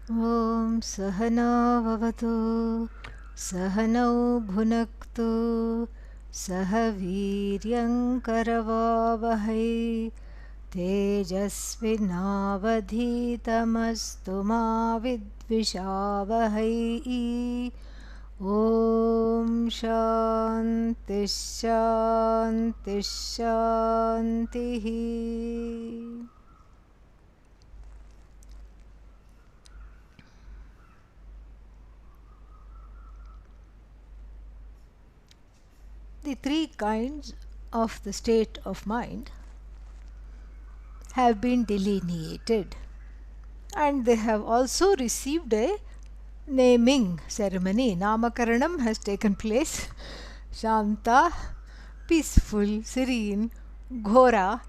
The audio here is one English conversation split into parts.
Om Sahana Vavatu Sahanau Bhunaktu Sahaviryam Karavavahai Tejasvinavadhitamastu ma vidvishavahai. Om Shanti Shanti Shanti. The three kinds of the state of mind have been delineated, and they have also received a naming ceremony. Namakaranam has taken place. Shanta, peaceful, serene; Ghora,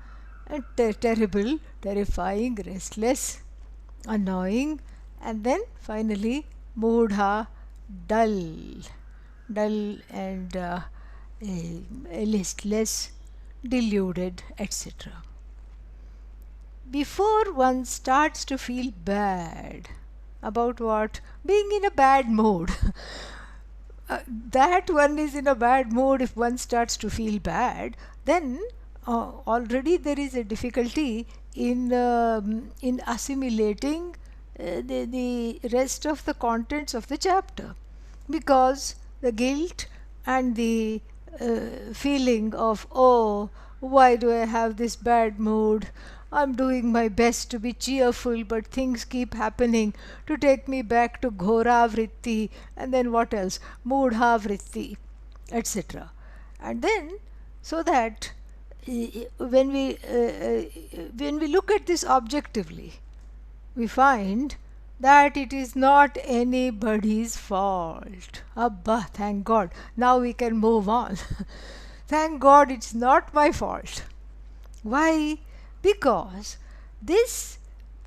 terrible, terrifying, restless, annoying; and then finally Moodha, dull, and listless, deluded, etc. Before one starts to feel bad about what? Being in a bad mood. That one is in a bad mood. If one starts to feel bad, then already there is a difficulty in assimilating the rest of the contents of the chapter, because the guilt and the feeling of, oh, why do I have this bad mood? I'm doing my best to be cheerful, but things keep happening to take me back to Ghora Vritti, and then what else? Moodha Vritti, etc. And then, so that when we look at this objectively, we find that it is not anybody's fault. Abba, thank God. Now we can move on. Thank God it's not my fault. Why? Because this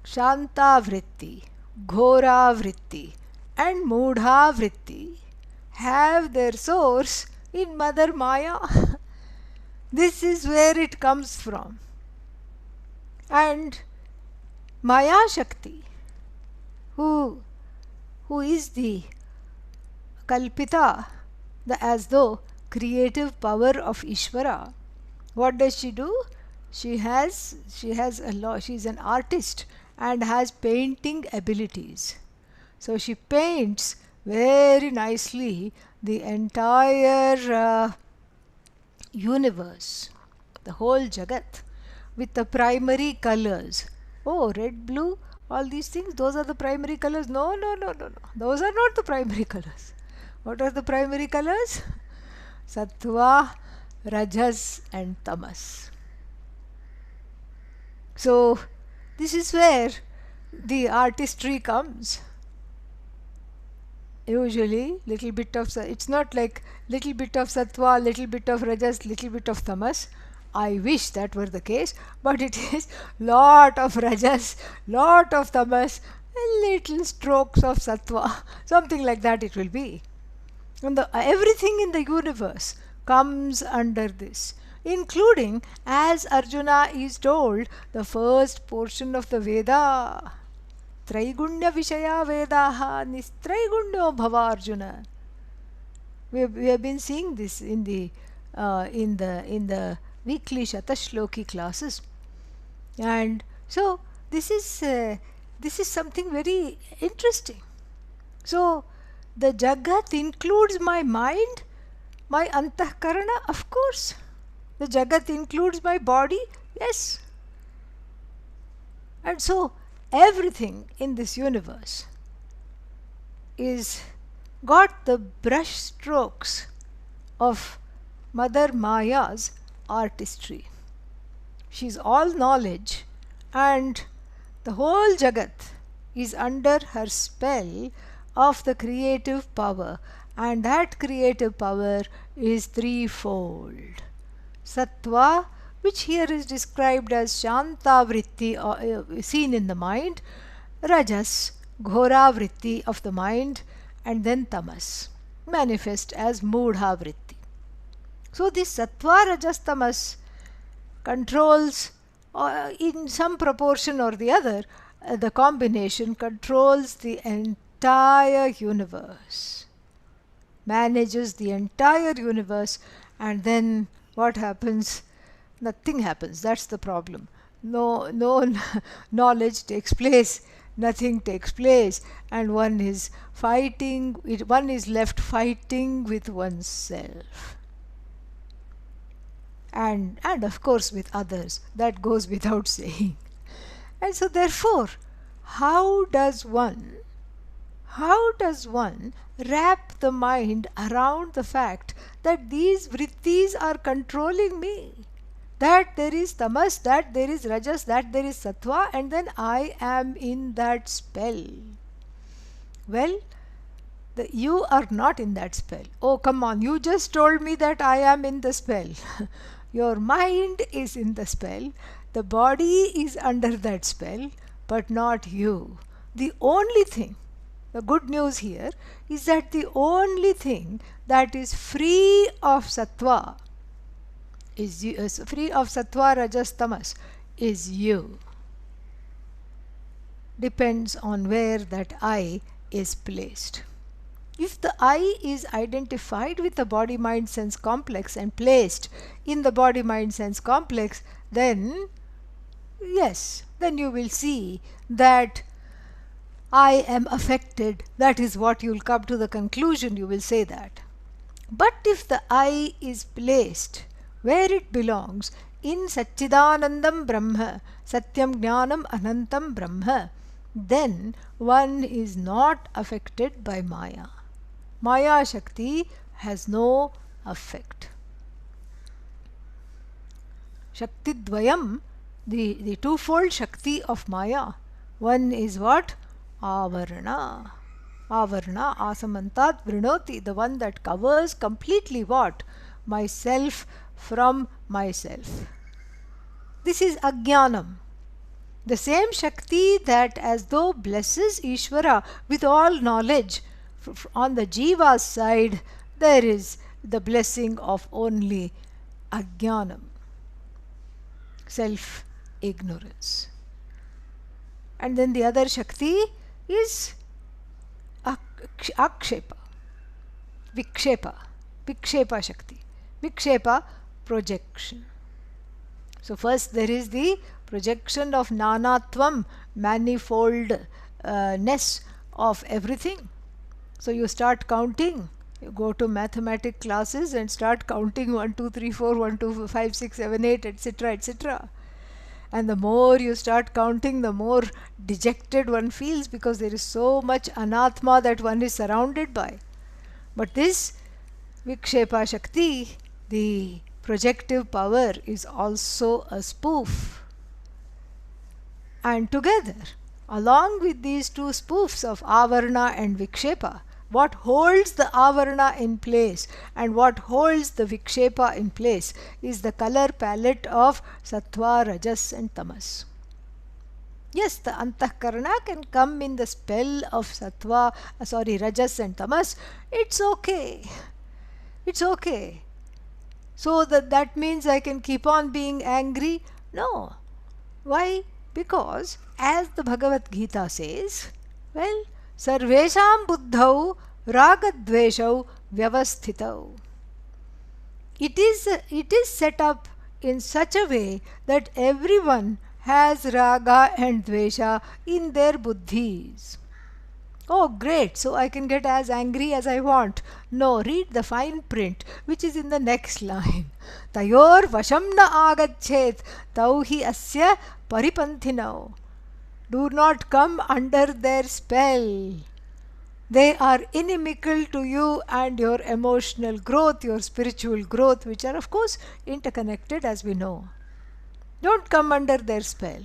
Shanta Vritti, Ghora Vritti and Moodha Vritti have their source in Mother Maya. This is where it comes from. And Maya Shakti, who is the Kalpita, the as though creative power of Ishvara, what does she do? She has a law. She is an artist and has painting abilities. So she paints very nicely the entire universe, the whole Jagat, with the primary colors. Oh, red, blue, all these things, those are the primary colors. No. Those are not the primary colors. What are the primary colors? Sattva, Rajas and Tamas. So, this is where the artistry comes. Usually, little bit of, it's not like little bit of Sattva, little bit of Rajas, little bit of Tamas. I wish that were the case, but it is lot of Rajas, lot of Tamas, little strokes of Sattva, something like that it will be. And everything in the universe comes under this, including, as Arjuna is told, the first portion of the Veda. Traigunya Vishaya Vedaha Nistraigunyo Bhava Arjuna. We have been seeing this in the weekly Shatashloki classes, and so this is something very interesting. So the Jagat includes my mind, my Antahkarana, of course. The Jagat includes my body, yes. And so everything in this universe is got the brush strokes of Mother Maya's artistry. She is all knowledge, and the whole Jagat is under her spell of the creative power, and that creative power is threefold. Sattva, which here is described as Shanta Vritti, seen in the mind; Rajas, Ghora Vritti of the mind; and then Tamas, manifest as Moodha Vritti. So this Sattva, Rajas, Tamas controls in some proportion or the other the combination controls the entire universe, manages the entire universe, and then what happens? Nothing happens. That's the problem. No knowledge takes place, nothing takes place, and one is left fighting with oneself. And of course with others. That goes without saying. And so therefore, how does one wrap the mind around the fact that these vrittis are controlling me? That there is tamas, that there is rajas, that there is sattva, and then I am in that spell. Well, you are not in that spell. Oh, come on, you just told me that I am in the spell. Your mind is in the spell, the body is under that spell, but not you. The only thing, the good news here is that the only thing that is free of sattva, rajas, tamas, is you. Depends on where that I is placed. If the I is identified with the body-mind-sense complex and placed in the body-mind-sense complex, then yes, then you will see that I am affected. That is what you will come to the conclusion, you will say that. But if the I is placed where it belongs, in Satchidanandam Brahma, Satyam Jnanam Anantam Brahma, then one is not affected by Maya. Maya Shakti has no effect. Shakti Dvayam, the twofold Shakti of Maya. One is what? Avarana. Avarana, asamantat vrinoti, the one that covers completely what? Myself from myself. This is ajnanam. The same Shakti that as though blesses Ishvara with all knowledge. On the Jiva's side, there is the blessing of only ajnanam, self-ignorance. And then the other Shakti is akshepa, vikshepa Shakti. Vikshepa, projection. So first there is the projection of nanatvam, manifoldness of everything. So you start counting, you go to mathematics classes and start counting 1, 2, 3, 4, 1, 2, 5, 6, 7, 8, etc., etc. And the more you start counting, the more dejected one feels, because there is so much anatma that one is surrounded by. But this Vikshepa Shakti, the projective power, is also a spoof. And together, along with these two spoofs of Avarana and Vikshepa, what holds the Avarana in place and what holds the Vikshepa in place is the color palette of Sattva, Rajas and Tamas. Yes, the Antahkarana can come in the spell of Rajas and Tamas. It's okay. It's okay. So that means I can keep on being angry? No. Why? Because as the Bhagavad Gita says, well, Sarvesham buddhau ragadveshau vyavasthitau. It is set up in such a way that everyone has raga and dvesha in their buddhis. Oh great, so I can get as angry as I want. No, read the fine print which is in the next line. Tayor vasham na agachet tauhi asya paripanthinau. Do not come under their spell. They are inimical to you and your emotional growth, your spiritual growth, which are of course interconnected as we know. Don't come under their spell.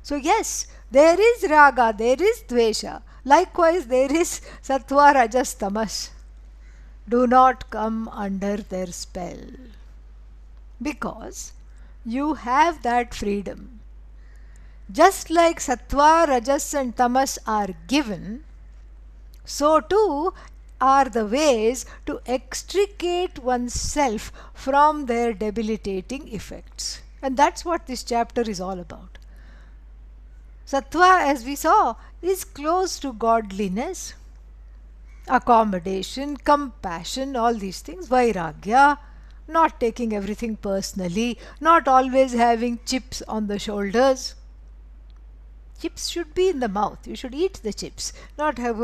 So yes, there is raga, there is dvesha. Likewise, there is sattva, rajas, tamas. Do not come under their spell. Because you have that freedom. Just like sattva, rajas and tamas are given, so too are the ways to extricate oneself from their debilitating effects. And that's what this chapter is all about. Sattva, as we saw, is close to godliness, accommodation, compassion, all these things, vairagya, not taking everything personally, not always having chips on the shoulders. Chips should be in the mouth. You should eat the chips, not have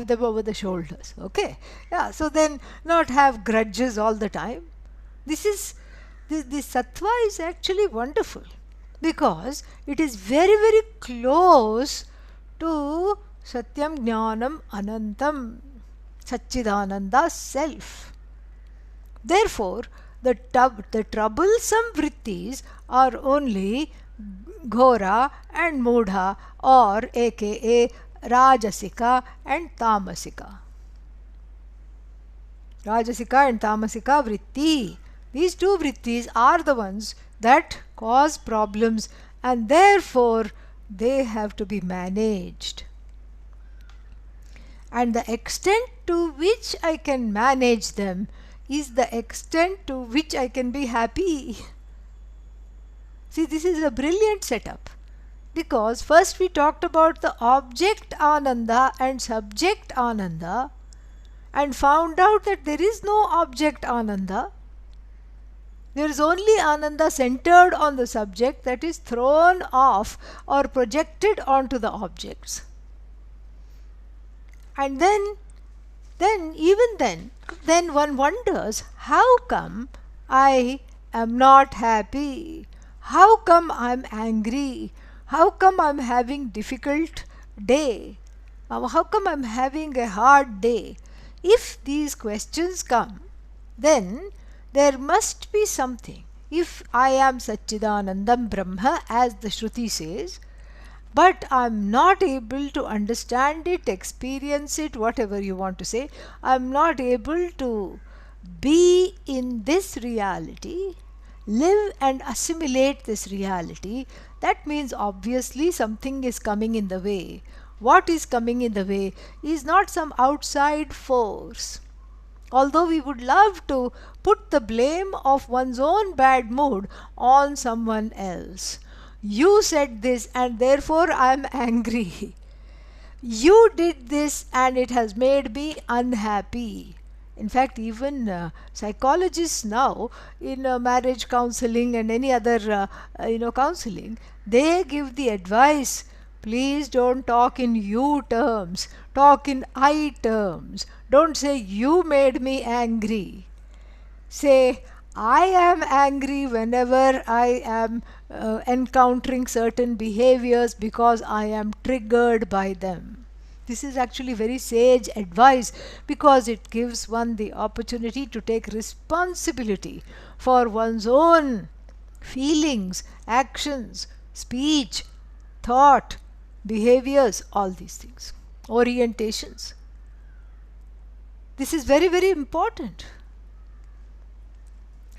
them over the shoulders. Okay? Yeah, so then not have grudges all the time. This sattva is actually wonderful because it is very, very close to Satyam Jnanam Anantam, Satchidananda self. Therefore, the troublesome vrittis are only Ghora and Mudha, or aka Rajasika and Tamasika. Rajasika and Tamasika vritti. These two vrittis are the ones that cause problems, and therefore they have to be managed. And the extent to which I can manage them is the extent to which I can be happy. See, this is a brilliant setup, because first we talked about the object Ananda and subject Ananda and found out that there is no object Ananda. There is only Ananda centered on the subject that is thrown off or projected onto the objects. And then one wonders, how come I am not happy? How come I am angry? How come I am having difficult day? How come I am having a hard day? If these questions come, then there must be something. If I am Satchidanandam Brahma, as the Shruti says, but I am not able to understand it, experience it, whatever you want to say, I am not able to be in this reality, live and assimilate this reality, that means obviously something is coming in the way. What is coming in the way is not some outside force. Although we would love to put the blame of one's own bad mood on someone else. You said this and therefore I am angry. You did this and it has made me unhappy. In fact, even psychologists now in marriage counseling and any other counseling, they give the advice, please don't talk in you terms, talk in I terms. Don't say you made me angry. Say I am angry whenever I am encountering certain behaviors because I am triggered by them. This is actually very sage advice, because it gives one the opportunity to take responsibility for one's own feelings, actions, speech, thought, behaviors, all these things, orientations. This is very, very important,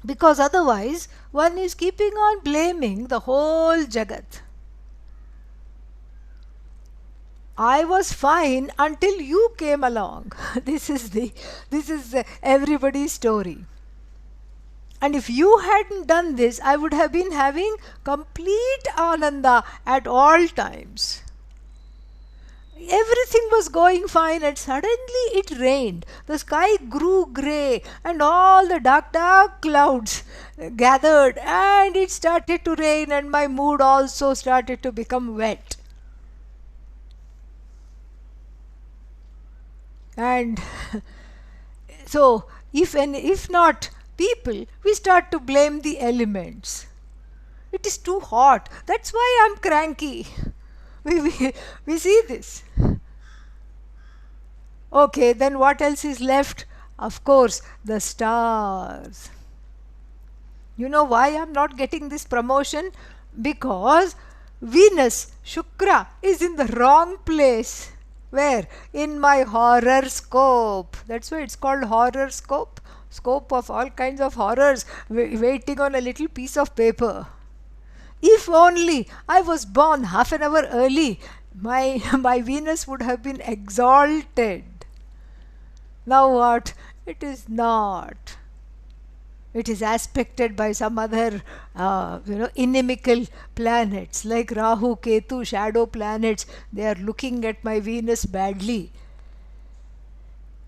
because otherwise one is keeping on blaming the whole Jagat. I was fine until you came along. This is everybody's story. And if you hadn't done this, I would have been having complete Ananda at all times. Everything was going fine and suddenly it rained. The sky grew grey and all the dark clouds gathered and it started to rain and my mood also started to become wet. And so, if not people, we start to blame the elements. It is too hot. That's why I'm cranky. We see this. Okay, then what else is left? Of course, the stars. You know why I'm not getting this promotion? Because Venus, Shukra, is in the wrong place. Where? In my horoscope. That's why it's called horoscope. Scope of all kinds of horrors waiting on a little piece of paper. If only I was born half an hour early, my Venus would have been exalted. Now what? It is not. It is aspected by some other inimical planets like Rahu, Ketu, shadow planets. They are looking at my Venus badly.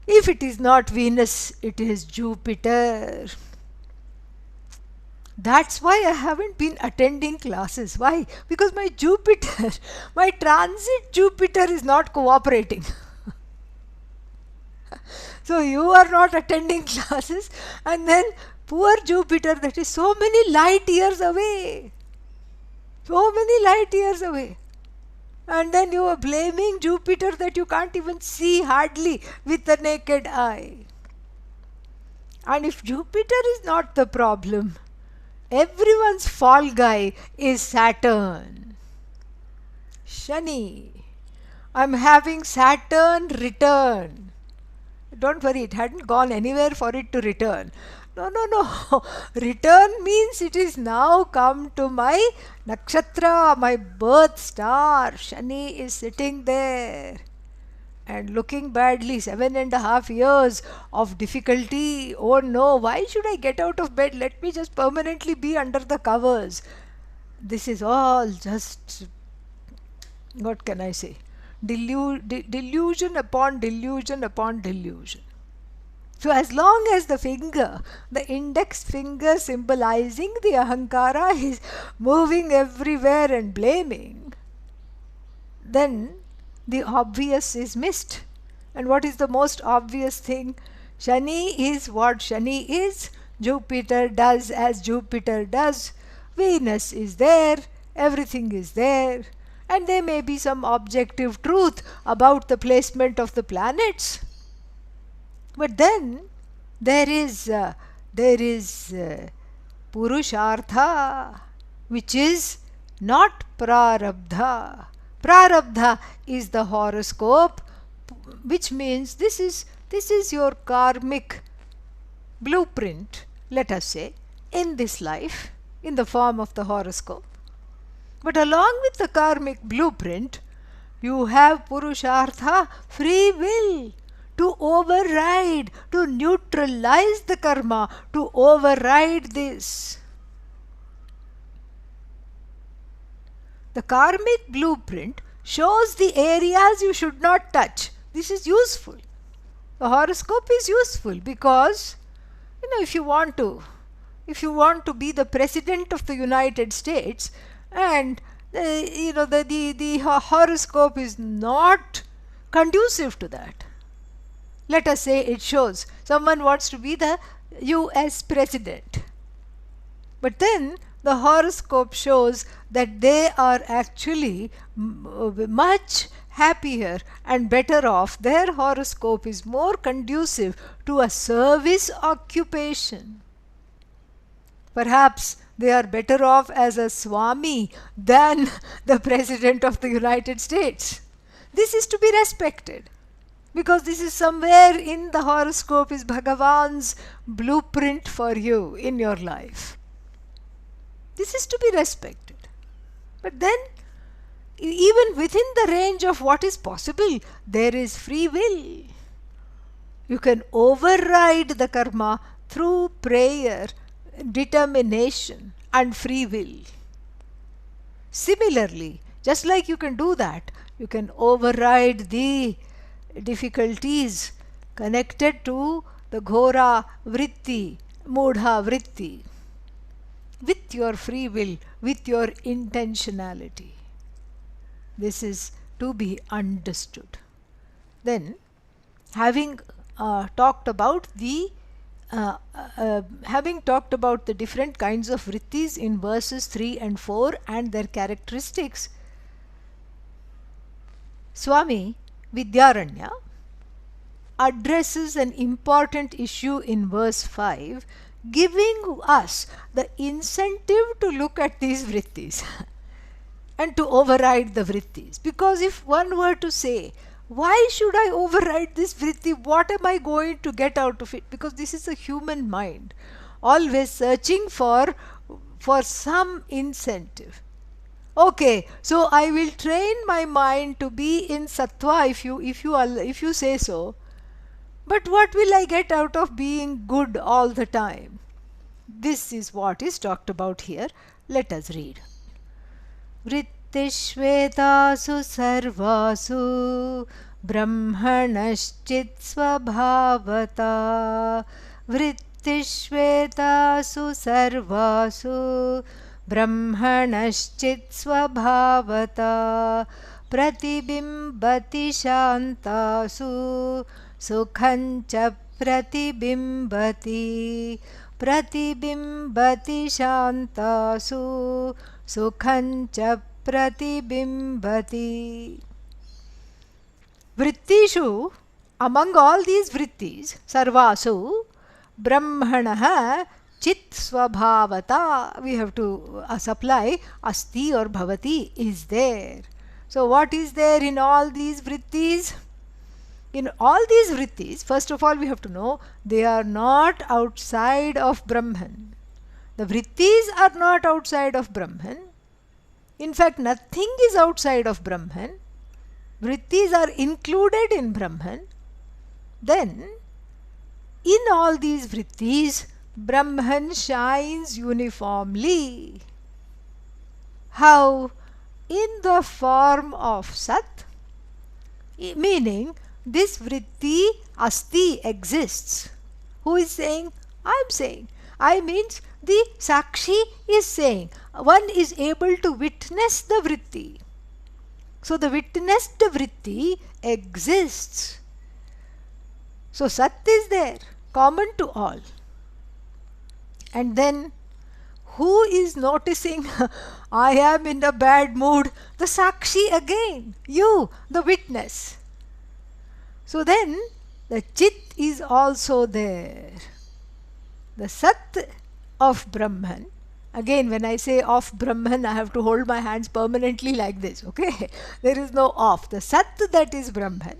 If it is not Venus, it is Jupiter. That's why I haven't been attending classes. Why? Because my Jupiter, my transit Jupiter is not cooperating. So you are not attending classes, and then poor Jupiter, that is so many light years away. So many light years away. And then you are blaming Jupiter that you can't even see hardly with the naked eye. And if Jupiter is not the problem, everyone's fall guy is Saturn. Shani. I'm having Saturn return. Don't worry, it hadn't gone anywhere for it to return. No. Return means it is now come to my nakshatra, my birth star. Shani is sitting there and looking badly. 7.5 years of difficulty. Oh no, why should I get out of bed? Let me just permanently be under the covers. This is all just, what can I say? Delusion upon delusion upon delusion. So as long as the finger, the index finger symbolizing the ahankara, is moving everywhere and blaming, then the obvious is missed. And what is the most obvious thing? Shani is what Shani is. Jupiter does as Jupiter does. Venus is there. Everything is there. And there may be some objective truth about the placement of the planets. But then there is Purushartha, which is not Prarabdha. Prarabdha is the horoscope, which means this is your karmic blueprint, let us say, in this life, in the form of the horoscope. But along with the karmic blueprint, you have Purushartha, free will, to override, to neutralize the karma, to override this. The karmic blueprint shows the areas you should not touch. This is useful. The horoscope is useful because, if you want to be the president of the United States, and the horoscope is not conducive to that. Let us say it shows someone wants to be the US president, but then the horoscope shows that they are actually much happier and better off. Their horoscope is more conducive to a service occupation. Perhaps they are better off as a Swami than the President of the United States. This is to be respected, because this is somewhere in the horoscope is Bhagavan's blueprint for you in your life. This is to be respected. But then, even within the range of what is possible, there is free will. You can override the karma through prayer, determination and free will. Similarly, just like you can do that, you can override the difficulties connected to the ghora vritti, mudha vritti, with your free will, with your intentionality. This is to be understood. Then, having talked about the different kinds of vrittis in verses 3 and 4 and their characteristics, Swami Vidyaranaya addresses an important issue in verse 5, giving us the incentive to look at these vrittis and to override the vrittis. Because if one were to say, why should I override this vritti? What am I going to get out of it? Because this is a human mind, always searching for some incentive. Okay, so I will train my mind to be in sattva if you say so. But what will I get out of being good all the time? This is what is talked about here. Let us read. Vrittishvetasu sarvasu brahmanaschit svabhavata. Vrittishvetasu sarvasu brahmanaschit svabhavata. Pratibimbati shantasu sukhancha pratibimbati. Pratibimbati shantasu sukhancha pratibimbati. Vrittishu, among all these vrittis, sarvasu, brahmanaha chit svabhavata. We have to supply asti or bhavati is there. So what is there in all these vrittis? In all these vrittis, first of all we have to know they are not outside of Brahman. The vrittis are not outside of Brahman. In fact, nothing is outside of Brahman. Vrittis are included in Brahman. Then, in all these vrittis, Brahman shines uniformly. How? In the form of Sat, meaning this vritti asti exists. Who is saying? I am saying. I means the Sakshi is saying. One is able to witness the vritti. So the witnessed vritti exists. So Sat is there, common to all. And then who is noticing I am in a bad mood? The Sakshi again, you, the witness. So then the Chit is also there. The Sat of Brahman. Again, when I say of Brahman, I have to hold my hands permanently like this, okay? There is no off. The Sat that is Brahman.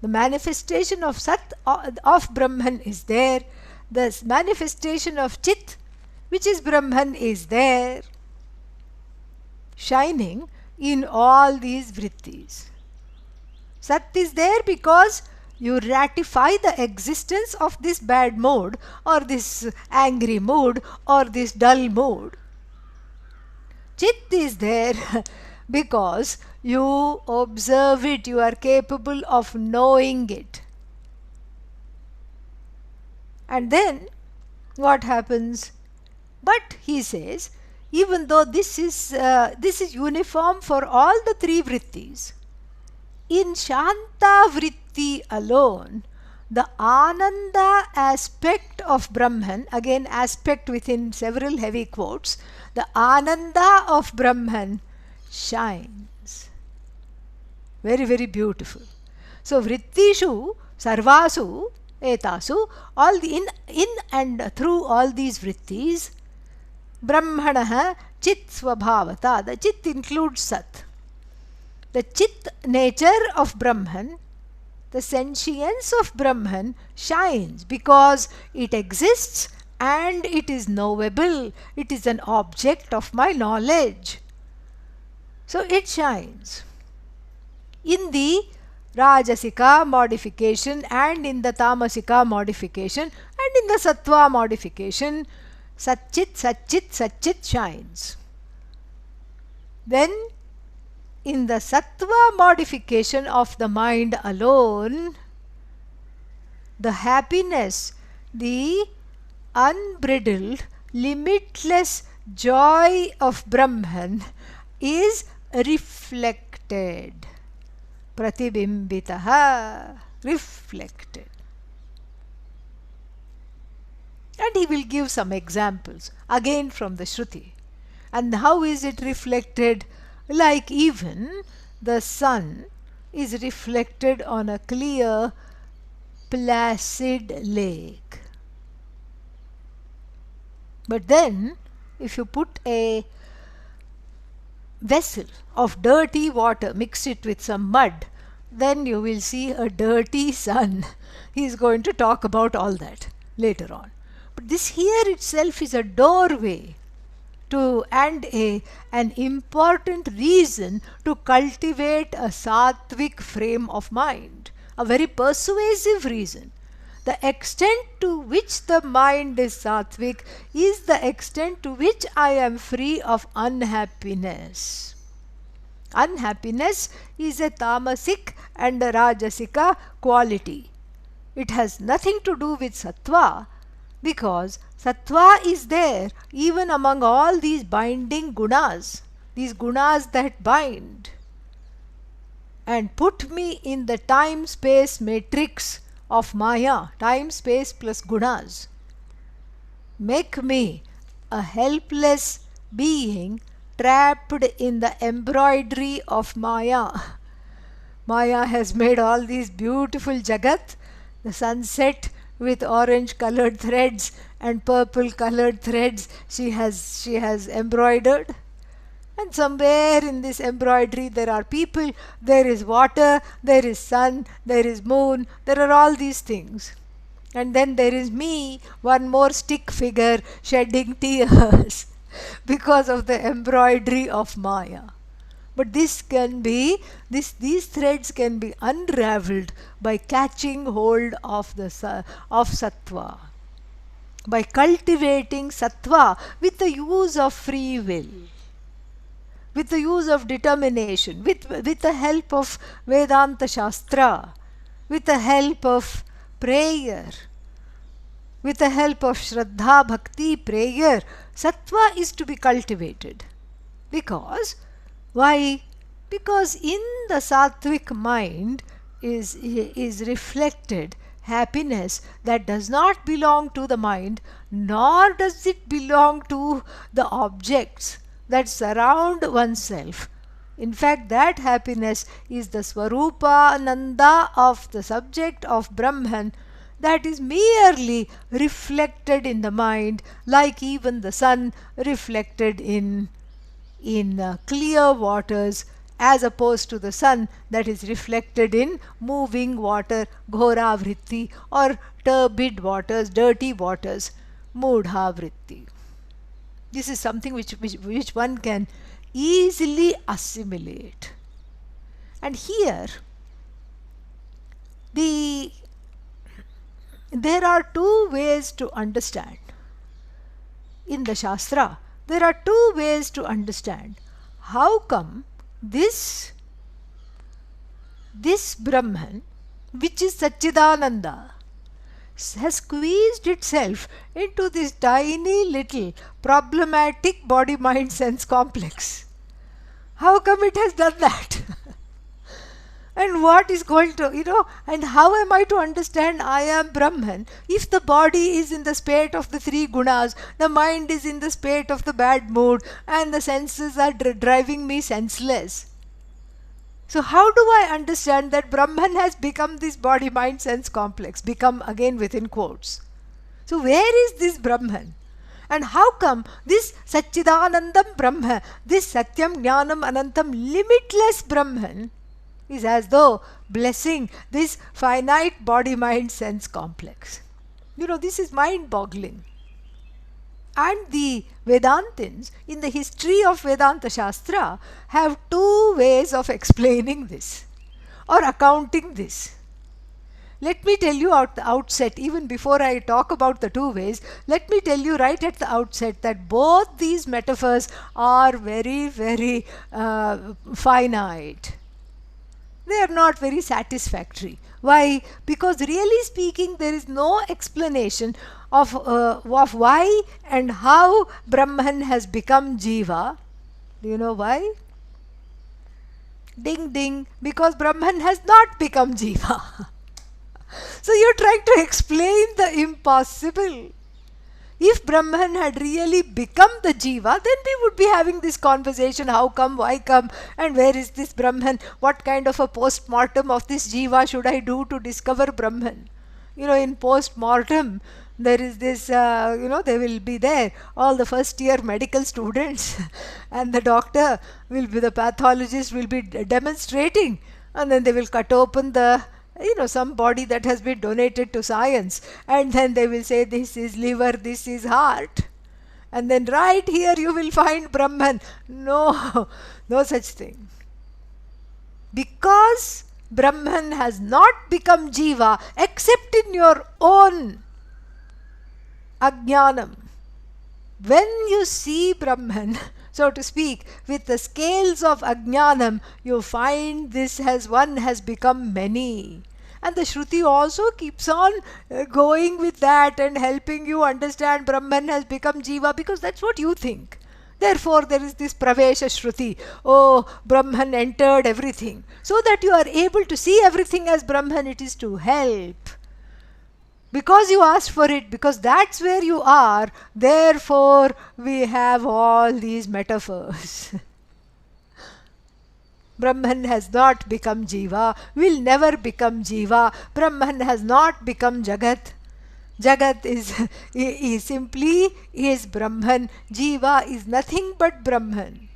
The manifestation of Sat of Brahman is there. The manifestation of Chit, which is Brahman, is there, shining in all these vrittis. Sat is there because you ratify the existence of this bad mood or this angry mood or this dull mood. Chit is there because you observe it, you are capable of knowing it. And then what happens? But he says, even though this is uniform for all the three vrittis, in Shanta vritti alone, the Ananda aspect of Brahman, again aspect within several heavy quotes, the Ananda of Brahman shines. Very, very beautiful. So vrittishu, sarvasu, etasu, all the in and through all these vrittis, Brahmanaha chit svabhavata. The chit includes Sat. The chit nature of Brahman, the sentience of Brahman shines because it exists and it is knowable. It is an object of my knowledge. So it shines. In the Rajasika modification and in the Tamasika modification and in the Sattva modification, Satchit, Satchit, Satchit shines. Then in the Sattva modification of the mind alone, the happiness, the unbridled, limitless joy of Brahman is reflected. Pratibimbitaha, reflected. And he will give some examples, again from the Shruti. And how is it reflected? Like even the sun is reflected on a clear, placid lake. But then, if you put a vessel of dirty water, mix it with some mud, then you will see a dirty sun. He is going to talk about all that later on. But this here itself is a doorway to and an important reason to cultivate a sattvic frame of mind, a very persuasive reason. The extent to which the mind is sattvic is the extent to which I am free of unhappiness. Unhappiness is a tamasic and a rajasika quality. It has nothing to do with sattva, because sattva is there even among all these binding gunas, these gunas that bind and put me in the time-space matrix of Maya, time, space plus gunas. Make me a helpless being trapped in the embroidery of Maya. Maya has made all these beautiful jagat, the sunset with orange colored threads and purple colored threads she has embroidered. And somewhere in this embroidery there are people, there is water, there is sun, there is moon, there are all these things. And then there is me, one more stick figure shedding tears because of the embroidery of Maya. But these threads can be unraveled by catching hold of sattva, by cultivating sattva with the use of free will, with the use of determination, with the help of Vedanta Shastra, with the help of prayer, with the help of Shraddha Bhakti prayer. Sattva is to be cultivated. Because, why? Because in the sattvic mind is reflected happiness that does not belong to the mind, nor does it belong to the objects that surround oneself. In fact, that happiness is the Swarupananda of the subject of Brahman, that is merely reflected in the mind, like even the sun reflected in clear waters, as opposed to the sun that is reflected in moving water, ghora vritti, or turbid waters, dirty waters, mudha vritti. This is something which one can easily assimilate. And here, there are two ways to understand. In the Shastra, there are two ways to understand how come this Brahman, which is Satchidananda, has squeezed itself into this tiny little problematic body-mind-sense complex. How come it has done that? And what is going to, and how am I to understand I am Brahman if the body is in the spate of the three gunas, the mind is in the spate of the bad mood, and the senses are driving me senseless? So how do I understand that Brahman has become this body-mind-sense complex? Become again within quotes. So where is this Brahman? And how come this Satchidanandam Brahma, this Satyam Jnanam Anantam limitless Brahman, is as though blessing this finite body-mind-sense complex? This is mind-boggling. And the Vedantins, in the history of Vedanta Shastra, have two ways of explaining this or accounting this. Let me tell you at the outset, even before I talk about the two ways, let me tell you right at the outset that both these metaphors are very, very finite. They are not very satisfactory. Why? Because really speaking, there is no explanation of why and how Brahman has become Jiva. Do you know why? Ding ding, because Brahman has not become Jiva. So you're trying to explain the impossible. If Brahman had really become the Jiva, then we would be having this conversation, how come, why come, and where is this Brahman? What kind of a post-mortem of this Jiva should I do to discover Brahman? In post-mortem, there is this, they will be there, all the first year medical students and the doctor the pathologist will be demonstrating, and then they will cut open some body that has been donated to science, and then they will say this is liver, this is heart, and then right here you will find Brahman. No such thing. Because Brahman has not become Jiva except in your own Ajnanam. When you see Brahman, so to speak, with the scales of Ajnanam, you find this one has become many. And the Shruti also keeps on going with that and helping you understand Brahman has become Jiva, because that's what you think. Therefore, there is this Pravesha Shruti. Oh, Brahman entered everything. So that you are able to see everything as Brahman, it is to help. Because you asked for it, because that's where you are, therefore we have all these metaphors. Brahman has not become Jiva, will never become Jiva. Brahman has not become Jagat. Jagat is simply Brahman. Jiva is nothing but Brahman.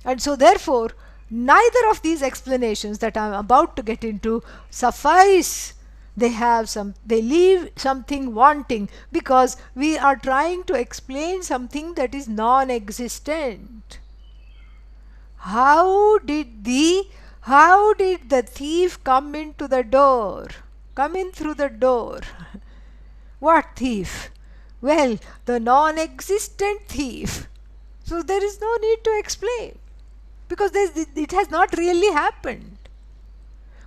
And so therefore, neither of these explanations that I am about to get into suffice. They leave something wanting, because we are trying to explain something that is non-existent. How did the thief come into the door? Come in through the door. What thief? Well, the non-existent thief. So there is no need to explain, because it has not really happened.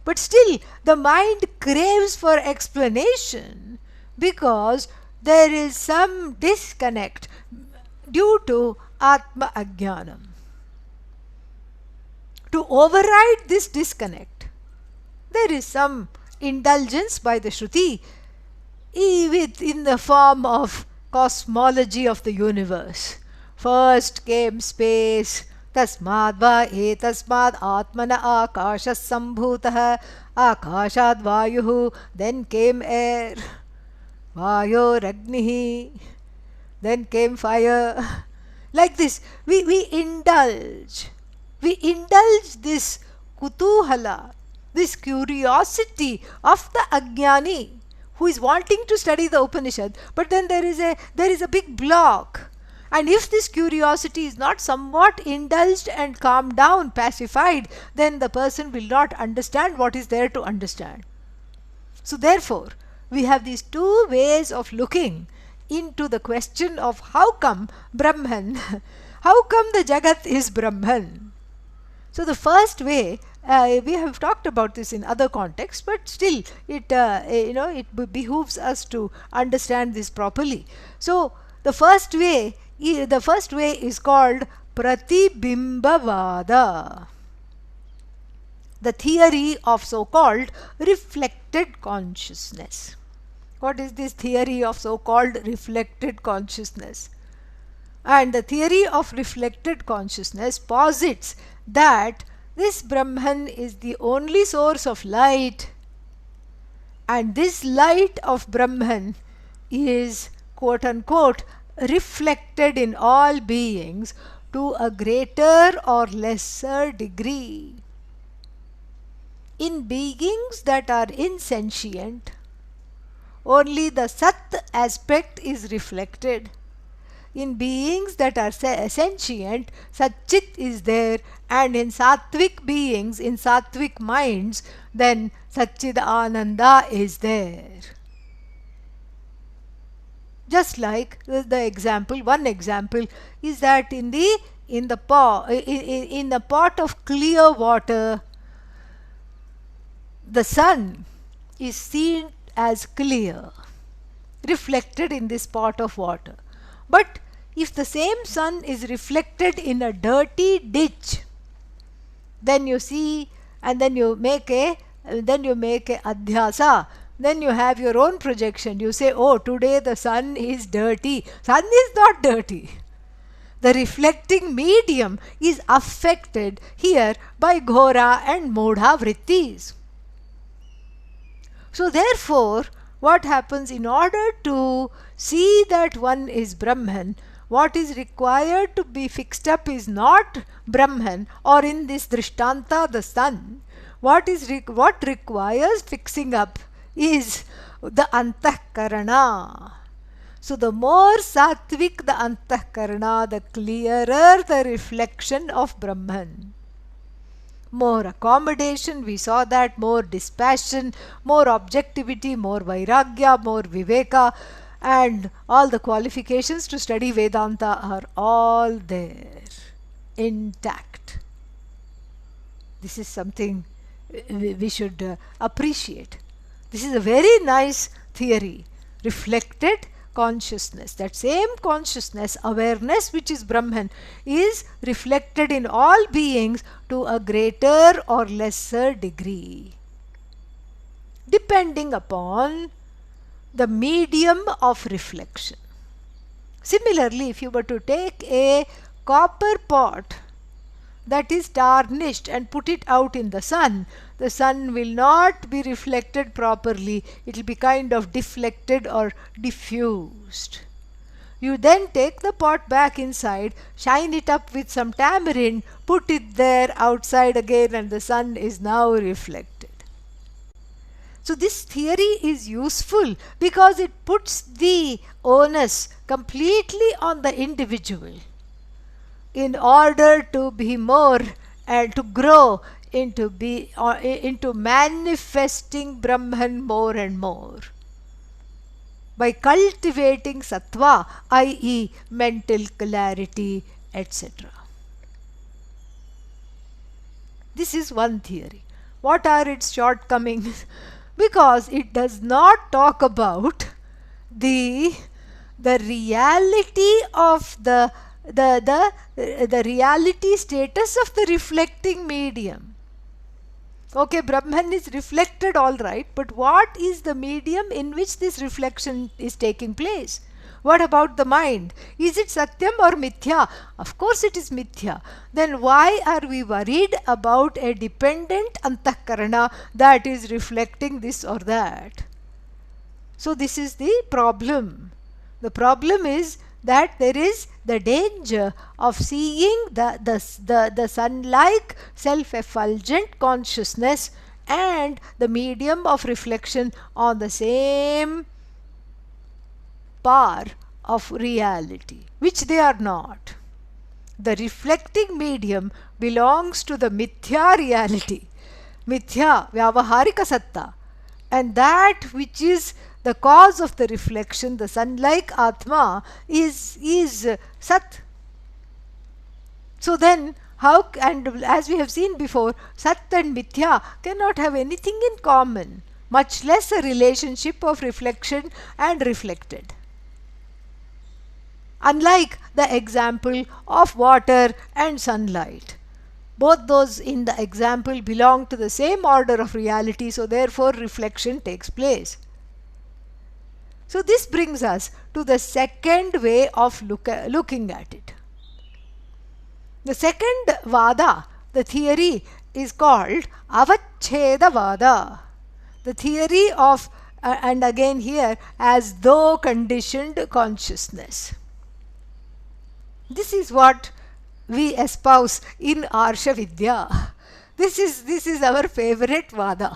But still, the mind craves for explanation, because there is some disconnect due to Atma Ajnanam. To override this disconnect, there is some indulgence by the Shruti in the form of cosmology of the universe. First came space. Tasmad va etasmad atmana akashas sambhutah akashad vayuhu. Then came air, vayo ragnihi. Then came fire. Like this, we indulge. We indulge this kutuhala, this curiosity of the Ajnani who is wanting to study the Upanishad, but then there is a big block. And if this curiosity is not somewhat indulged and calmed down, pacified, then the person will not understand what is there to understand. So therefore, we have these two ways of looking into the question of how come Brahman, how come the Jagat is Brahman. So the first way, we have talked about this in other contexts, but still it behooves us to understand this properly. So the first way is called Pratibimbavada, the theory of so-called reflected consciousness. What is this theory of so-called reflected consciousness? And the theory of reflected consciousness posits that this Brahman is the only source of light, and this light of Brahman is, quote unquote, reflected in all beings to a greater or lesser degree. In beings that are insentient, only the Sat aspect is reflected. In beings that are sentient, Satchit is there, and in Sattvic beings, in Sattvic minds, then Satchid Ananda is there. Just like the example, one example is that in the pot of clear water, the sun is seen as clear, reflected in this pot of water. But if the same sun is reflected in a dirty ditch, then you see, and then you make a adhyasa. Then you have your own projection. You say, oh, today the sun is dirty. Sun is not dirty. The reflecting medium is affected here by ghora and modha vrittis. So therefore, what happens, in order to see that one is Brahman, what is required to be fixed up is not Brahman, or in this Drishtanta the sun. What requires fixing up is the Antahkarana. So the more sattvic the Antahkarana, the clearer the reflection of Brahman. more accommodation, we saw that, more dispassion, more objectivity, more vairagya, more viveka, and all the qualifications to study Vedanta are all there, intact. This is something we should appreciate. This is a very nice theory. Reflected consciousness, that same consciousness, awareness which is Brahman, is reflected in all beings to a greater or lesser degree, depending upon the medium of reflection. Similarly, if you were to take a copper pot that is tarnished and put it out in the sun will not be reflected properly. It will be kind of deflected or diffused. You then take the pot back inside, shine it up with some tamarind, put it there outside again, and the sun is now reflected. So this theory is useful because it puts the onus completely on the individual in order to be more and to grow into manifesting Brahman more and more by cultivating sattva, i.e. mental clarity, etc. This is one theory. What are its shortcomings? Because it does not talk about the reality of the reality status of the reflecting medium. Okay, Brahman is reflected, all right, but what is the medium in which this reflection is taking place? What about the mind? Is it Satyam or Mithya? Of course it is Mithya. Then why are we worried about a dependent Antakarana that is reflecting this or that? So this is the problem. The problem is that there is the danger of seeing the sun-like self-effulgent consciousness and the medium of reflection on the same par of reality, which they are not. The reflecting medium belongs to the mithya reality, mithya, vyavaharika satta, and that which is the cause of the reflection, the sun-like Atma, is Sat. So then, how, and as we have seen before, Sat and Mithya cannot have anything in common, much less a relationship of reflection and reflected. Unlike the example of water and sunlight. Both those in the example belong to the same order of reality, so therefore reflection takes place. So this brings us to the second way of looking at it. The second vada, the theory, is called avachheda vada. The theory of, and again here, as though conditioned consciousness. This is what we espouse in Arsha Vidya. This is our favorite vada.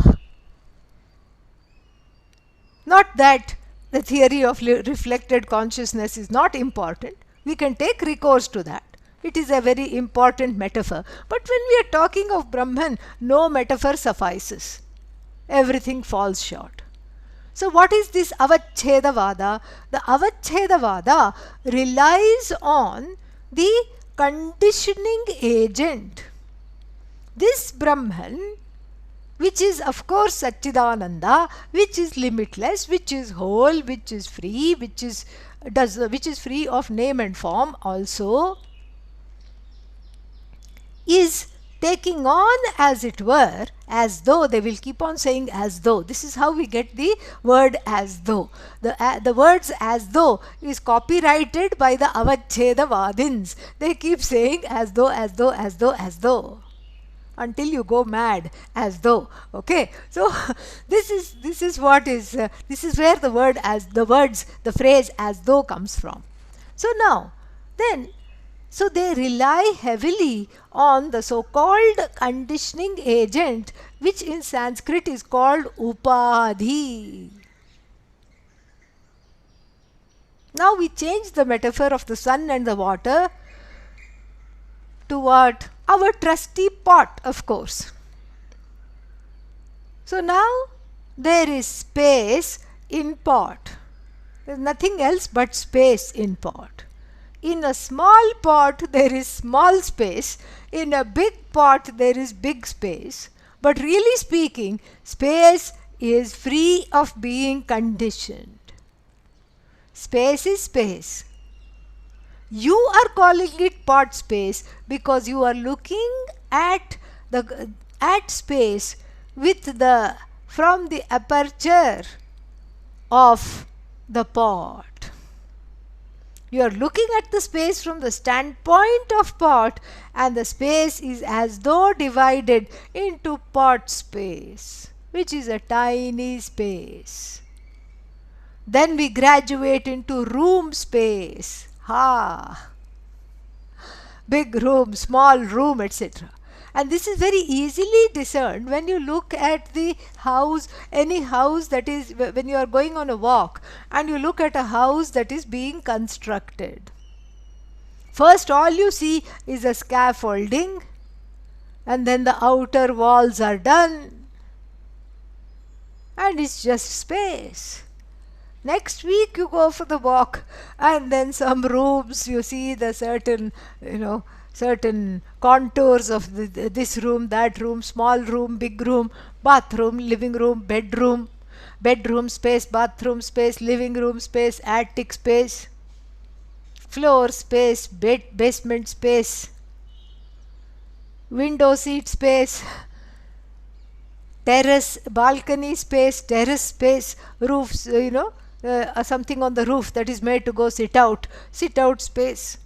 Not that the theory of reflected consciousness is not important. We can take recourse to that. It is a very important metaphor. But when we are talking of Brahman, no metaphor suffices. Everything falls short. So what is this avachheda vada? The avachheda vada relies on the conditioning agent. This Brahman, which is of course Satchidananda, which is limitless, which is whole, which is free, which is free of name and form also, is taking on, as it were, as though. They will keep on saying as though. This is how we get the word as though. The words as though is copyrighted by the avachheda vadins. They keep saying as though, as though, as though, as though, until you go mad, as though. Okay, so this is where the phrase as though comes from. So now then, so they rely heavily on the so-called conditioning agent, which in Sanskrit is called upadhi. Now we change the metaphor of the sun and the water to what? our trusty pot, of course. So now there is space in pot. There is nothing else but space in pot. In a small pot there is small space. In a big pot there is big space. But really speaking, space is free of being conditioned. Space is space. You are calling it pot space because you are looking at space from the aperture of the pot. You are looking at the space from the standpoint of pot, and the space is as though divided into pot space, which is a tiny space. Then we graduate into room space. Big room, small room, etc. And this is very easily discerned when you look at the house, any house that is, when you are going on a walk and you look at a house that is being constructed. First, all you see is a scaffolding, and then the outer walls are done, and it's just space. Next week you go for the walk, and then some rooms, you see the certain contours of this room, that room, small room, big room, bathroom, living room, bedroom space, bathroom space, living room space, attic space, floor space, basement space, window seat space, terrace, balcony space, terrace space, roofs, something on the roof that is made to go sit out space.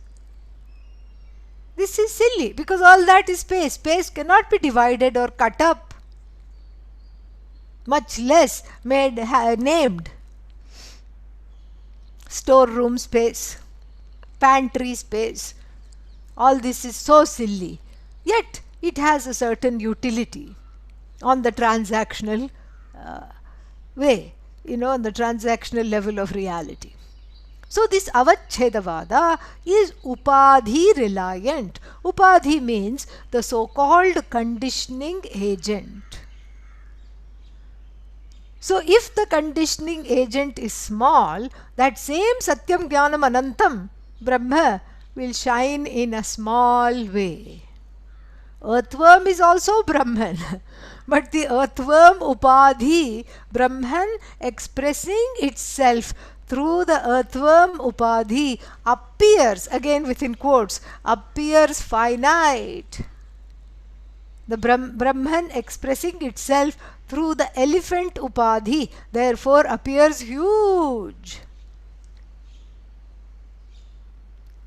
This is silly because all that is space. Space cannot be divided or cut up, much less named. Storeroom space, pantry space, all this is so silly. Yet it has a certain utility on the transactional way, on the transactional level of reality. So this avachedavada is upadhi reliant. Upadhi means the so-called conditioning agent. So if the conditioning agent is small, that same Satyam Jnanam Anantam Brahma will shine in a small way. Earthworm is also Brahman, but the earthworm upadhi, Brahman expressing itself through the earthworm upadhi appears, again within quotes, appears finite. The Brahman expressing itself through the elephant upadhi therefore appears huge.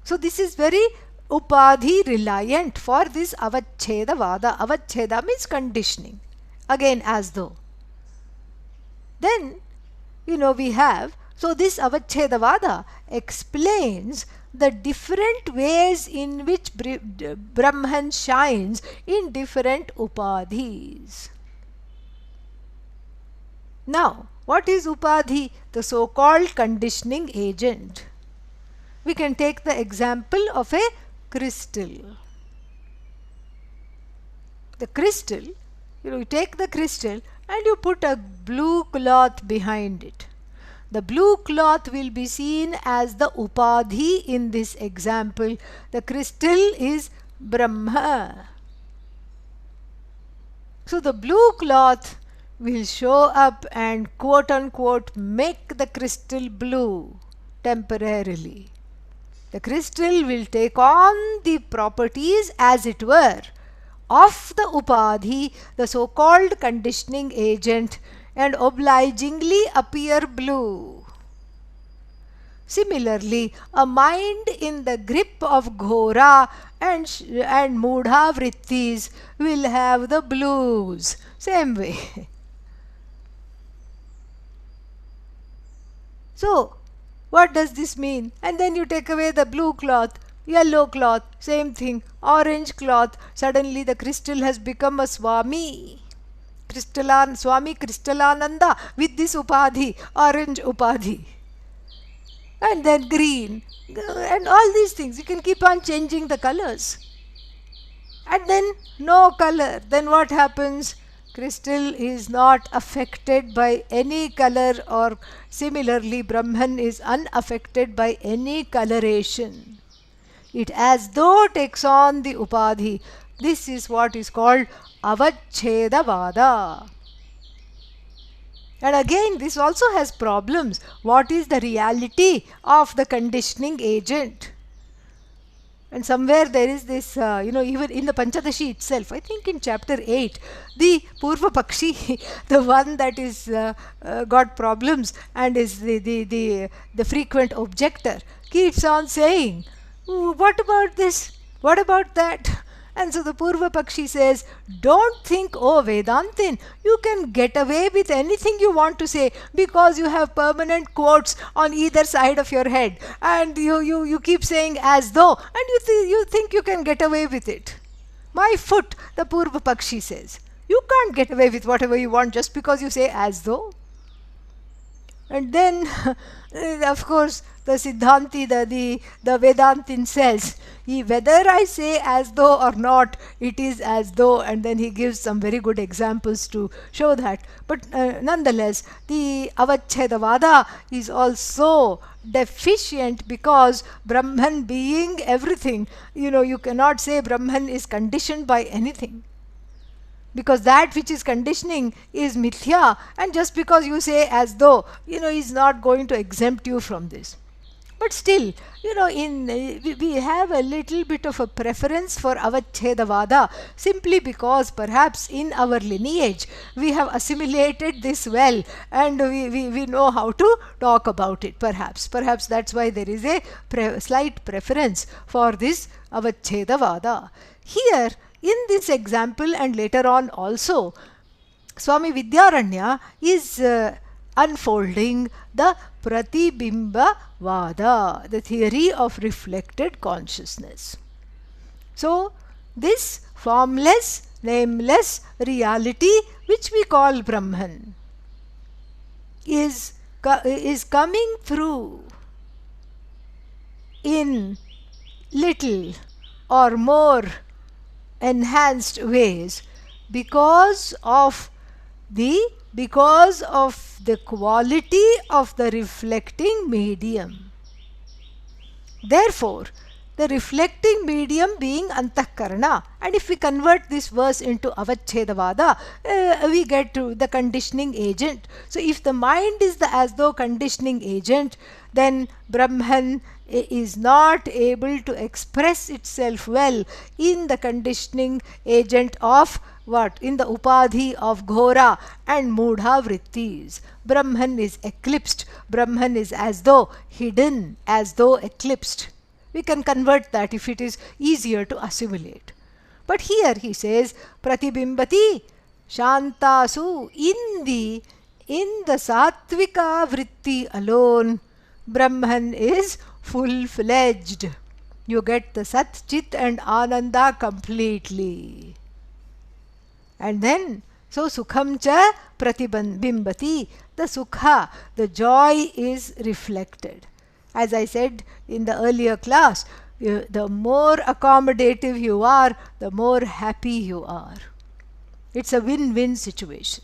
So this is very upadhi reliant for this avachedavada. Avacheda means conditioning. Again as though. Then, we have, so this avachedavada explains the different ways in which Brahman shines in different upadhis. Now, what is upadhi? The so-called conditioning agent. We can take the example of a crystal. The crystal, you take the crystal and you put a blue cloth behind it. The blue cloth will be seen as the upadhi in this example. The crystal is Brahma. So the blue cloth will show up and quote unquote make the crystal blue temporarily. The crystal will take on the properties, as it were, of the upadhi, the so-called conditioning agent, and obligingly appear blue. Similarly, a mind in the grip of ghora and mudha vrittis will have the blues. Same way. So, what does this mean? And then you take away the blue cloth, yellow cloth, same thing, orange cloth. Suddenly the crystal has become a Swami. Swami Krishnalananda with this upadhi, orange upadhi. And then green. And all these things. You can keep on changing the colors. and then no color. Then what happens? Crystal is not affected by any color, or similarly Brahman is unaffected by any coloration. It as though takes on the upadhi. This is what is called avachedavada. And again, this also has problems. What is the reality of the conditioning agent? And somewhere there is this, even in the Panchadaśī itself, I think in chapter 8, the Purva Pakshi, the one that is got problems and is the frequent objector, keeps on saying, what about this? What about that? And so the Purva Pakshi says, don't think, oh Vedantin, you can get away with anything you want to say because you have permanent quotes on either side of your head, and you keep saying as though, and you think you can get away with it. My foot, the Purva Pakshi says, you can't get away with whatever you want just because you say as though. And then, of course, the Siddhanti, the Vedantin says, whether I say as though or not, it is as though, and then he gives some very good examples to show that. But nonetheless, the Avachedavada is also deficient because Brahman being everything, you cannot say Brahman is conditioned by anything. Because that which is conditioning is mithya, and just because you say as though, is not going to exempt you from this. But still, we have a little bit of a preference for avachedavada simply because perhaps in our lineage we have assimilated this well, and we know how to talk about it. Perhaps that's why there is a slight preference for this avachedavada. Here, in this example and later on also, Swami Vidyaranaya is unfolding the Pratibimba Vada, the theory of reflected consciousness. So, this formless, nameless reality which we call Brahman is coming through in little or more enhanced ways because of the quality of the reflecting medium. Therefore, the reflecting medium being antahkarana, and if we convert this verse into avachedavada, we get to the conditioning agent. So if the mind is the as though conditioning agent, then Brahman is not able to express itself well in the conditioning agent of what? In the upadhi of ghora and mudha vrittis. Brahman is eclipsed. Brahman is as though hidden, as though eclipsed. We can convert that if it is easier to assimilate. But here he says, Pratibimbati Shantasu, in the Sattvika vritti alone, Brahman is full-fledged. You get the Sat, Chit and Ananda completely. And then, so Sukham cha Pratibimbati, the Sukha, the joy is reflected. As I said in the earlier class, the more accommodative you are, the more happy you are. It's a win-win situation.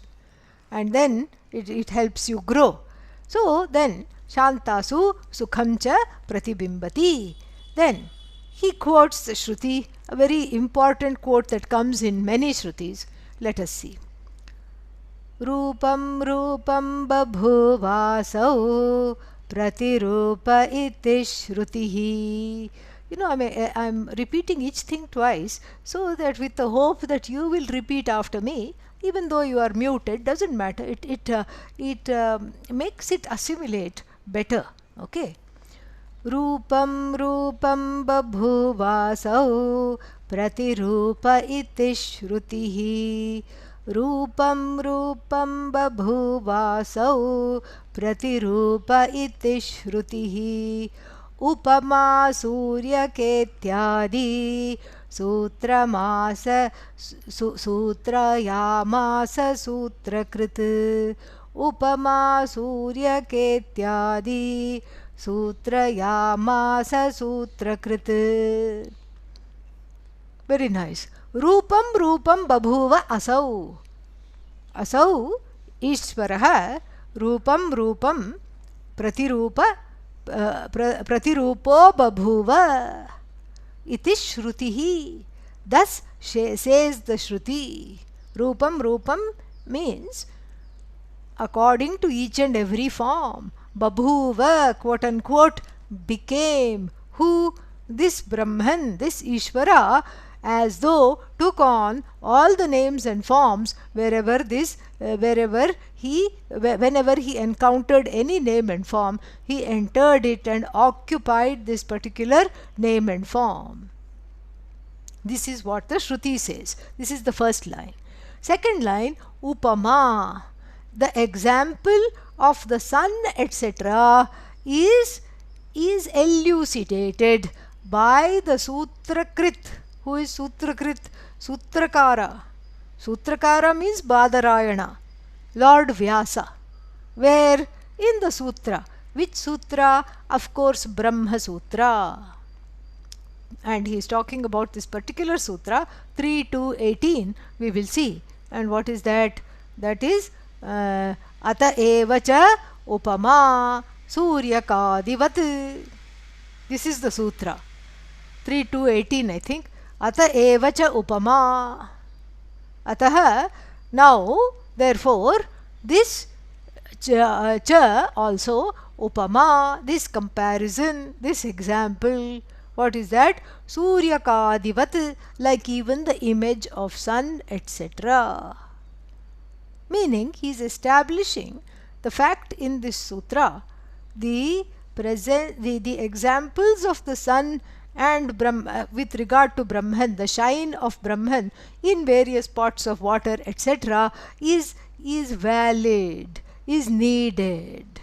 And then it helps you grow. So then, Shantasu Sukham cha Pratibimbati. Then he quotes the Shruti, a very important quote that comes in many Shrutis. Let us see. Rupam Rupam Babhuvasau Pratirupa iti Shrutihi. I'm repeating each thing twice so that with the hope that you will repeat after me, even though you are muted, doesn't matter. It makes it assimilate better. Okay. Rupam Rupam Babhuvasau Pratirupa iti Shrutihi. Rupam Rupam Babhuvasau Pratirupa iti Shrutihi. Upama Surya Ketyadi Sutramasa Sutrayamasa Sutrakrit. Upama Surya Ketyadi Sutrayamasa Sutrakrit. Very nice. Rupam Rupam Babhuva Asau. Asau Ishvaraha Rupam Rupam Pratirupa Pratirupo Babhuva Iti Shrutihi. Thus says the Shruti. Rupam Rupam means according to each and every form. Babhuva, quote unquote, became. Who? This Brahman, this Ishvara, as though took on all the names and forms whenever he encountered any name and form, he entered it and occupied this particular name and form. This is what the Shruti says. This is the first line. Second line, Upama. The example of the sun, etc., is elucidated by the Sutrakrit. Who is Sutrakrit? Sutrakara. Sutrakara means Badarayana, Lord Vyasa. Where? In the Sutra. Which Sutra? Of course, Brahma Sutra. And he is talking about this particular Sutra, 3.2.18, we will see. And what is that? That is Ata evacha upama suryakadivat. This is the Sutra. 3.2.18, I think. Ata evacha upama. Ataha. Now, therefore, this cha also upama, this comparison, this example. What is that? Suryakadivat, like even the image of sun, etc. Meaning, he is establishing the fact in this sutra, the examples of the sun and with regard to Brahman, the shine of Brahman in various pots of water, etc., is valid, is needed.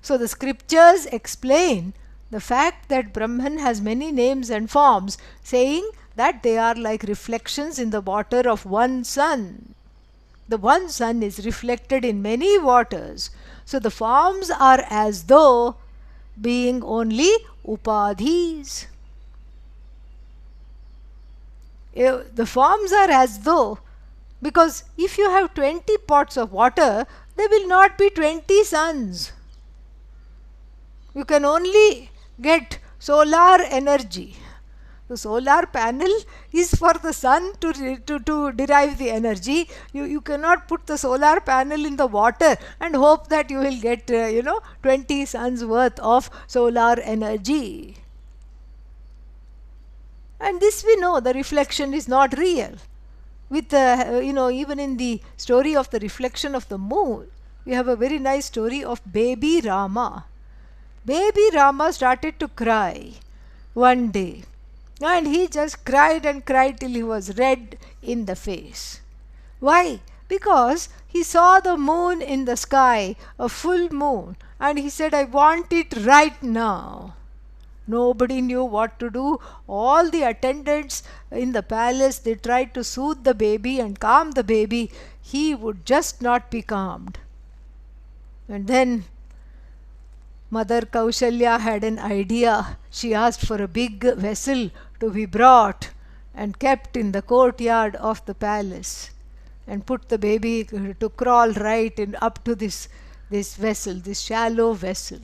So the scriptures explain the fact that Brahman has many names and forms, saying that they are like reflections in the water of one sun. The one sun is reflected in many waters. So the forms are as though being only upadhis. The forms are as though, because if you have 20 pots of water, there will not be 20 suns. You can only get solar energy. The solar panel is for the sun to derive the energy. You cannot put the solar panel in the water and hope that you will get 20 suns worth of solar energy. And this we know, the reflection is not real. With even in the story of the reflection of the moon, we have a very nice story of baby Rama. Baby Rama started to cry one day, and he just cried and cried till he was red in the face. Why? Because he saw the moon in the sky, a full moon, and he said, I want it right now. Nobody knew what to do. All the attendants in the palace, they tried to soothe the baby and calm the baby. He would just not be calmed. And then Mother Kaushalya had an idea. She asked for a big vessel to be brought and kept in the courtyard of the palace, and put the baby to crawl right up to this vessel, this shallow vessel.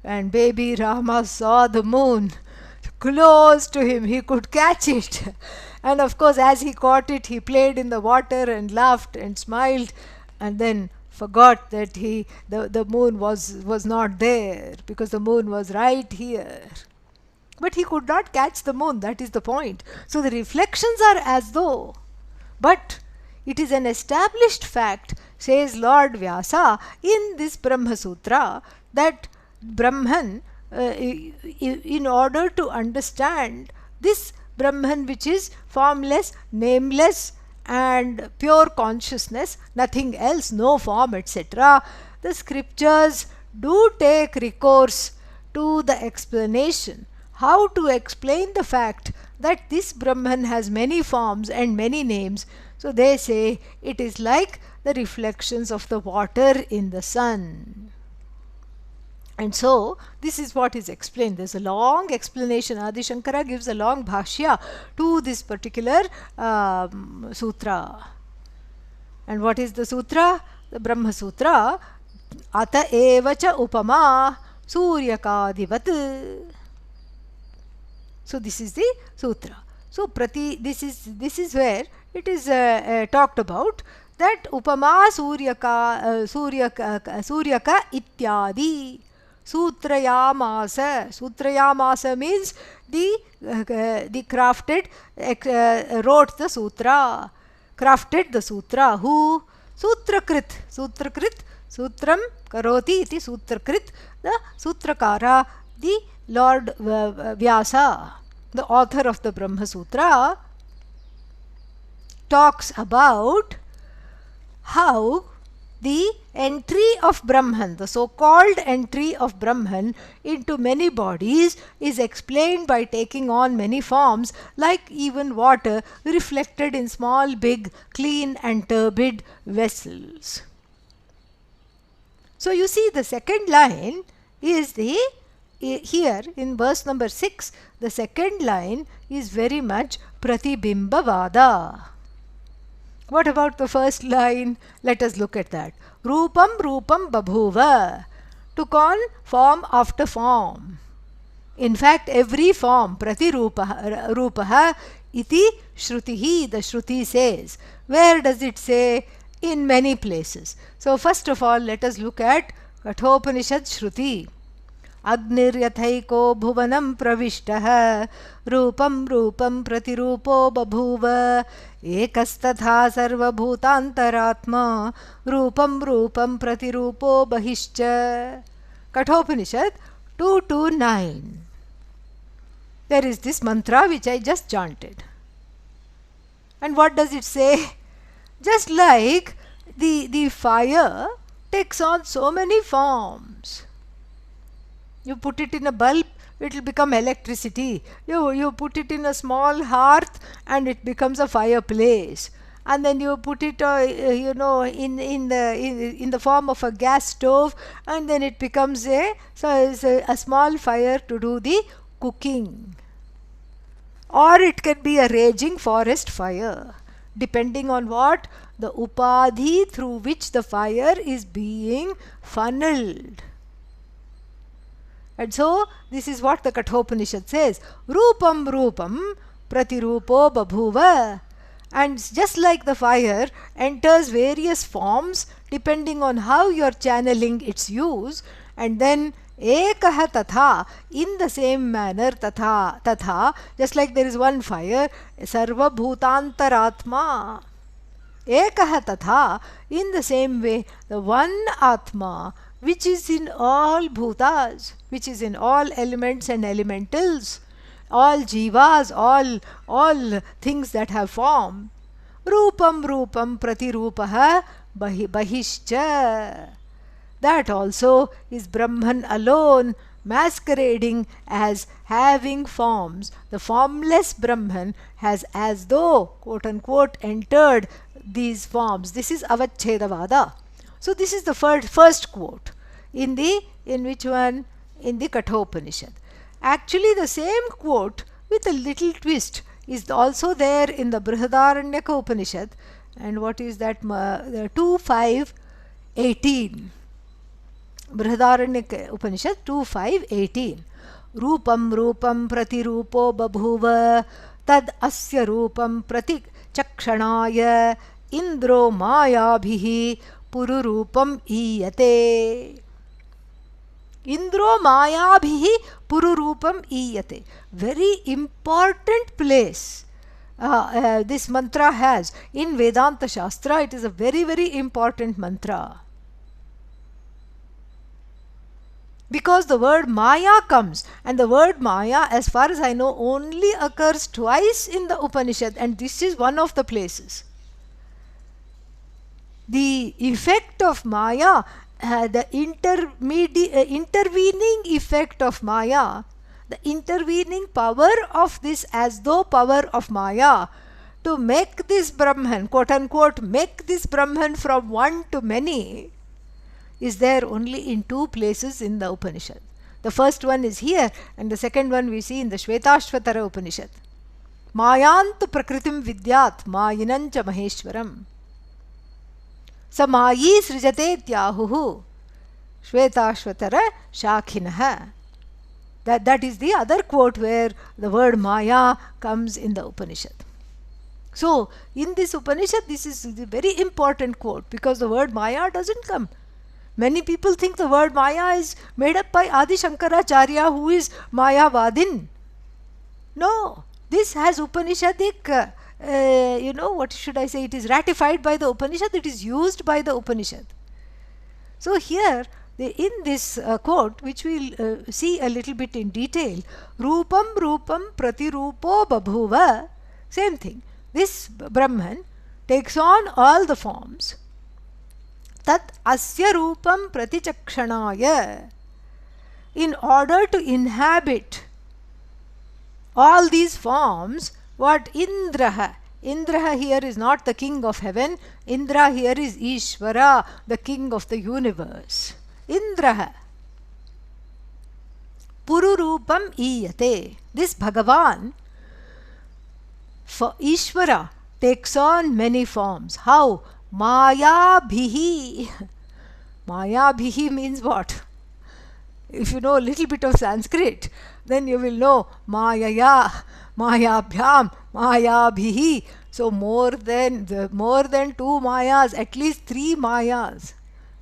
And baby Rama saw the moon close to him. He could catch it. And of course, as he caught it, he played in the water and laughed and smiled, and then forgot that the moon was not there, because the moon was right here. But he could not catch the moon, that is the point. So the reflections are as though. But it is an established fact, says Lord Vyasa in this Brahma Sutra, that Brahman, in order to understand this Brahman which is formless, nameless, and pure consciousness, nothing else, no form, etc., the scriptures do take recourse to the explanation. How to explain the fact that this Brahman has many forms and many names. So they say it is like the reflections of the water in the sun. And so, this is what is explained. There's a long explanation. Adi Shankara gives a long bhashya to this particular sutra. And what is the sutra? The Brahma Sutra. Ata evacha upama suryakadivat. So this is the sutra. So this is where it is talked about that upama suryaka ityadi. Sutrayamasa. Sutrayamasa means the crafted, wrote the sutra, crafted the sutra. Who? Sutrakrit. Sutrakrit. Sutram karoti iti sutrakrit. The Sutrakara, the Lord Vyasa, the author of the Brahma Sutra, talks about how the entry of Brahman, the so-called entry of Brahman into many bodies, is explained by taking on many forms, like even water reflected in small, big, clean and turbid vessels. So you see, the second line is here in verse number 6, the second line is very much Pratibimbavada. What about the first line? Let us look at that. Rupam Rupam Babhuva. Took on form after form. In fact, every form, Rupaha iti Shrutihi, the Shruti says. Where does it say? In many places. So first of all, let us look at Kathopanishad Shruti. Agniryathayiko bhuvanam pravishtaha rupam rupam pratirupo babhuva ekastatha sarva bhutantaratma rupam rupam pratirupo bahishcha. Kathopanishad 229. There is this mantra which I just chanted. And what does it say? Just like the fire takes on so many forms. You put it in a bulb, it will become electricity. You put it in a small hearth and it becomes a fireplace. And then you put it in the form of a gas stove, and then it becomes a small fire to do the cooking. Or it can be a raging forest fire, depending on what? The upadhi through which the fire is being funneled. And so, this is what the Kathopanishad says. Rupam Rupam Pratirupo Babhuva. And just like the fire enters various forms depending on how you are channeling its use, and then Ekaha Tatha, in the same manner, Tatha, just like there is one fire, Sarva Bhutantaratma. Ekaha Tatha, in the same way, the one Atma, which is in all bhutas, which is in all elements and elementals, all jivas, all things that have form. Rupam Rupam Pratirupaha Bahishcha. That also is Brahman alone, masquerading as having forms. The formless Brahman has as though, quote unquote, entered these forms. This is Avachedavada. So this is the first quote. In which one? In the Kathopanishad. Actually, the same quote with a little twist is also there in the Brihadaranyaka Upanishad. And what is that? 2.5.18. Brihadaranyaka Upanishad 2.5.18. Rupam Rupam Pratirupo Babhuva Tad Asya Rupam Prati Chakshanaya Indro Mayabhihi Pururupam Iyate. Indro Mayabhihi Pururupam Iyate. Very important place this mantra has. In Vedanta Shastra, it is a very, very important mantra. Because the word Maya comes, and the word Maya, as far as I know, only occurs twice in the Upanishad, and this is one of the places. The effect of Maya, the intervening effect of Maya, the intervening power of this as though power of Maya to make this Brahman, quote unquote, make this Brahman from one to many, is there only in two places in the Upanishad. The first one is here, and the second one we see in the Shvetashvatara Upanishad. Mayantu prakritim vidyat mayinancha maheshwaram. Sa mayi srijate tyahuhu Shvetashvatara shakhinaha. That is the other quote where the word Maya comes in the Upanishad. So, in this Upanishad, this is a very important quote because the word Maya doesn't come. Many people think the word Maya is made up by Adi Shankara, who is Mayavadin. No, this has Upanishadic, what should I say, it is ratified by the Upanishad, it is used by the Upanishad. So here, in this quote, which we'll see a little bit in detail, Rupam Rupam Pratirupo Babhuva, same thing. This Brahman takes on all the forms. Tat asya rupam pratichakshanaya. In order to inhabit all these forms, what Indraha. Indraha here is not the king of heaven. Indra here is Ishvara, the king of the universe. Indraha. Pururupam iyate. This Bhagavan, for Ishvara, takes on many forms. How? Maya bhihi. Maya bhihi means what? If you know a little bit of Sanskrit, then you will know Mayaya, Mayabhyam, Maya bhihi. So more than two Mayas, at least three Mayas.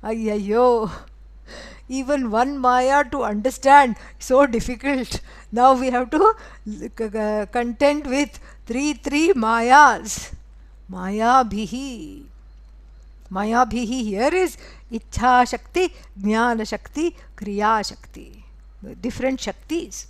Ayyayo. Even one Maya to understand, so difficult. Now we have to contend with three Mayas. Maya bhihi. Maya bhihi here is Ichha Shakti, Jnana Shakti, Kriya Shakti. Different Shaktis.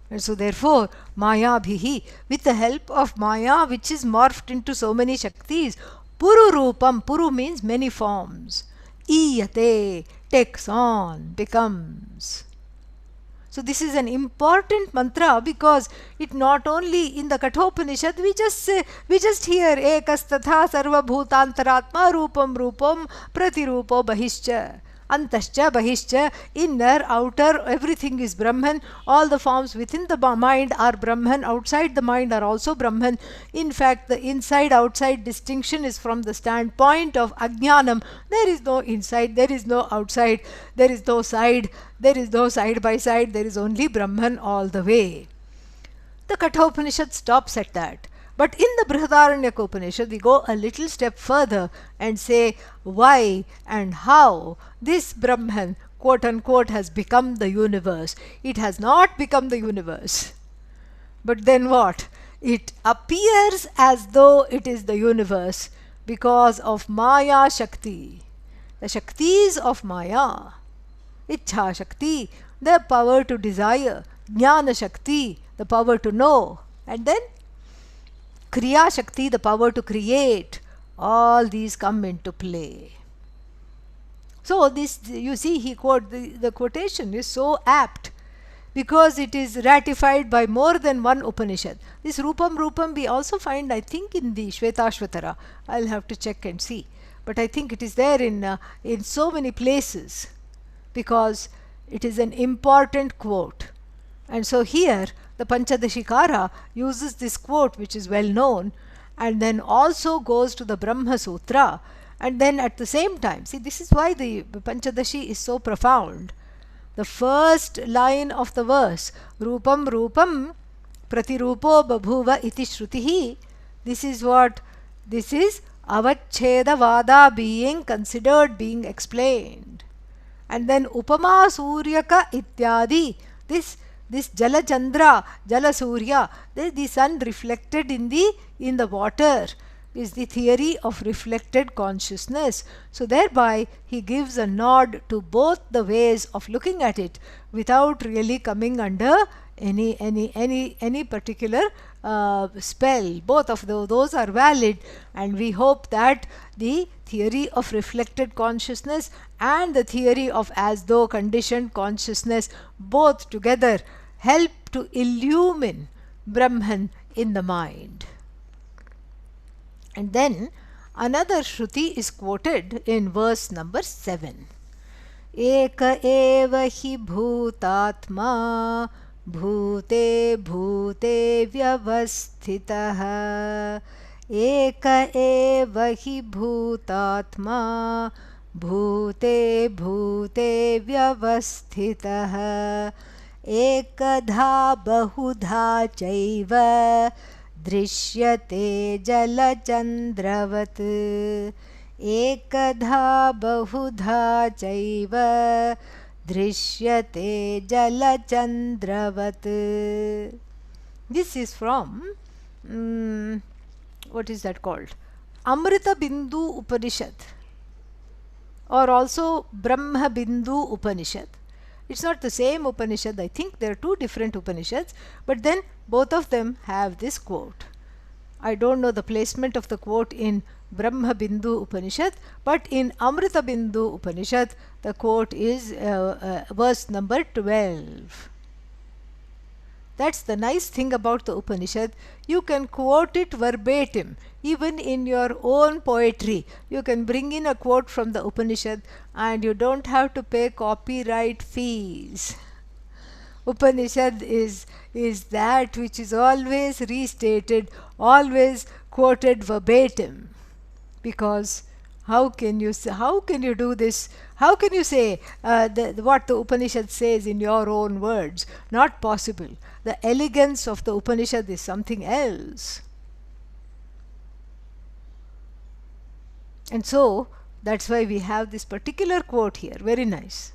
And so therefore, Maya bhihi, with the help of Maya, which is morphed into so many Shaktis, Puru Rupam, Puru means many forms. Iyate, takes on, becomes. So this is an important mantra because it not only in the Kathopanishad we just hear Ekastatha Sarva Bhutantaratma Rupam Rupam Pratirupo Bahischa. Antascha, Bahischa, inner, outer, everything is Brahman. All the forms within the mind are Brahman, outside the mind are also Brahman. In fact, the inside-outside distinction is from the standpoint of Ajnanam. There is no inside, there is no outside, there is no side by side, there is only Brahman all the way. The Kathopanishad stops at that. But in the Brihadaranyaka Upanishad, we go a little step further and say why and how this Brahman, quote unquote, has become the universe. It has not become the universe. But then what? It appears as though it is the universe because of Maya Shakti. The Shaktis of Maya. Ichha Shakti, the power to desire. Jnana Shakti, the power to know. And then Kriya Shakti, the power to create. All these come into play. So this, you see, the quotation is so apt because it is ratified by more than one Upanishad. This Rupam Rupam we also find, I think, in the Shvetashvatara. I'll have to check and see. But I think it is there in so many places because it is an important quote. And so here the Panchadaśī uses this quote, which is well known, and then also goes to the Brahma Sutra, and then at the same time, see, this is why the Panchadaśī is so profound. The first line of the verse, Rupam Rupam Pratirupo Babhuva iti Shrutihi, this is Avacheda Vada being considered, being explained. And then Upama Suryaka Ityadi, this Jala Chandra, Jala Surya, the sun reflected in the water, is the theory of reflected consciousness. So thereby he gives a nod to both the ways of looking at it without really coming under any particular spell. Both of those are valid, and we hope that the theory of reflected consciousness and the theory of as though conditioned consciousness both together help to illumine Brahman in the mind. And then another Shruti is quoted in verse number 7. एक एव हि भूतात्मा भूते भूते व्यवस्थितः एक एव हि भूतात्मा भूते भूते व्यवस्थितः एकधा बहुधा चैव दृश्यते जलचन्द्रवत् एकधा बहुधा चैव दृश्यते जलचन्द्रवत्. This is from what is that called? Amrita Bindu Upanishad, or also Brahma Bindu Upanishad. It's not the same Upanishad, I think there are two different Upanishads, but then both of them have this quote. I don't know the placement of the quote in Brahma Bindu Upanishad, but in Amrita Bindu Upanishad the quote is verse number 12. That's the nice thing about the Upanishad. You can quote it verbatim, even in your own poetry. You can bring in a quote from the Upanishad and you don't have to pay copyright fees. Upanishad is that which is always restated, always quoted verbatim. Because how can you do this? How can you say what the Upanishad says in your own words? Not possible. The elegance of the Upanishad is something else. And so that's why we have this particular quote here. Very nice.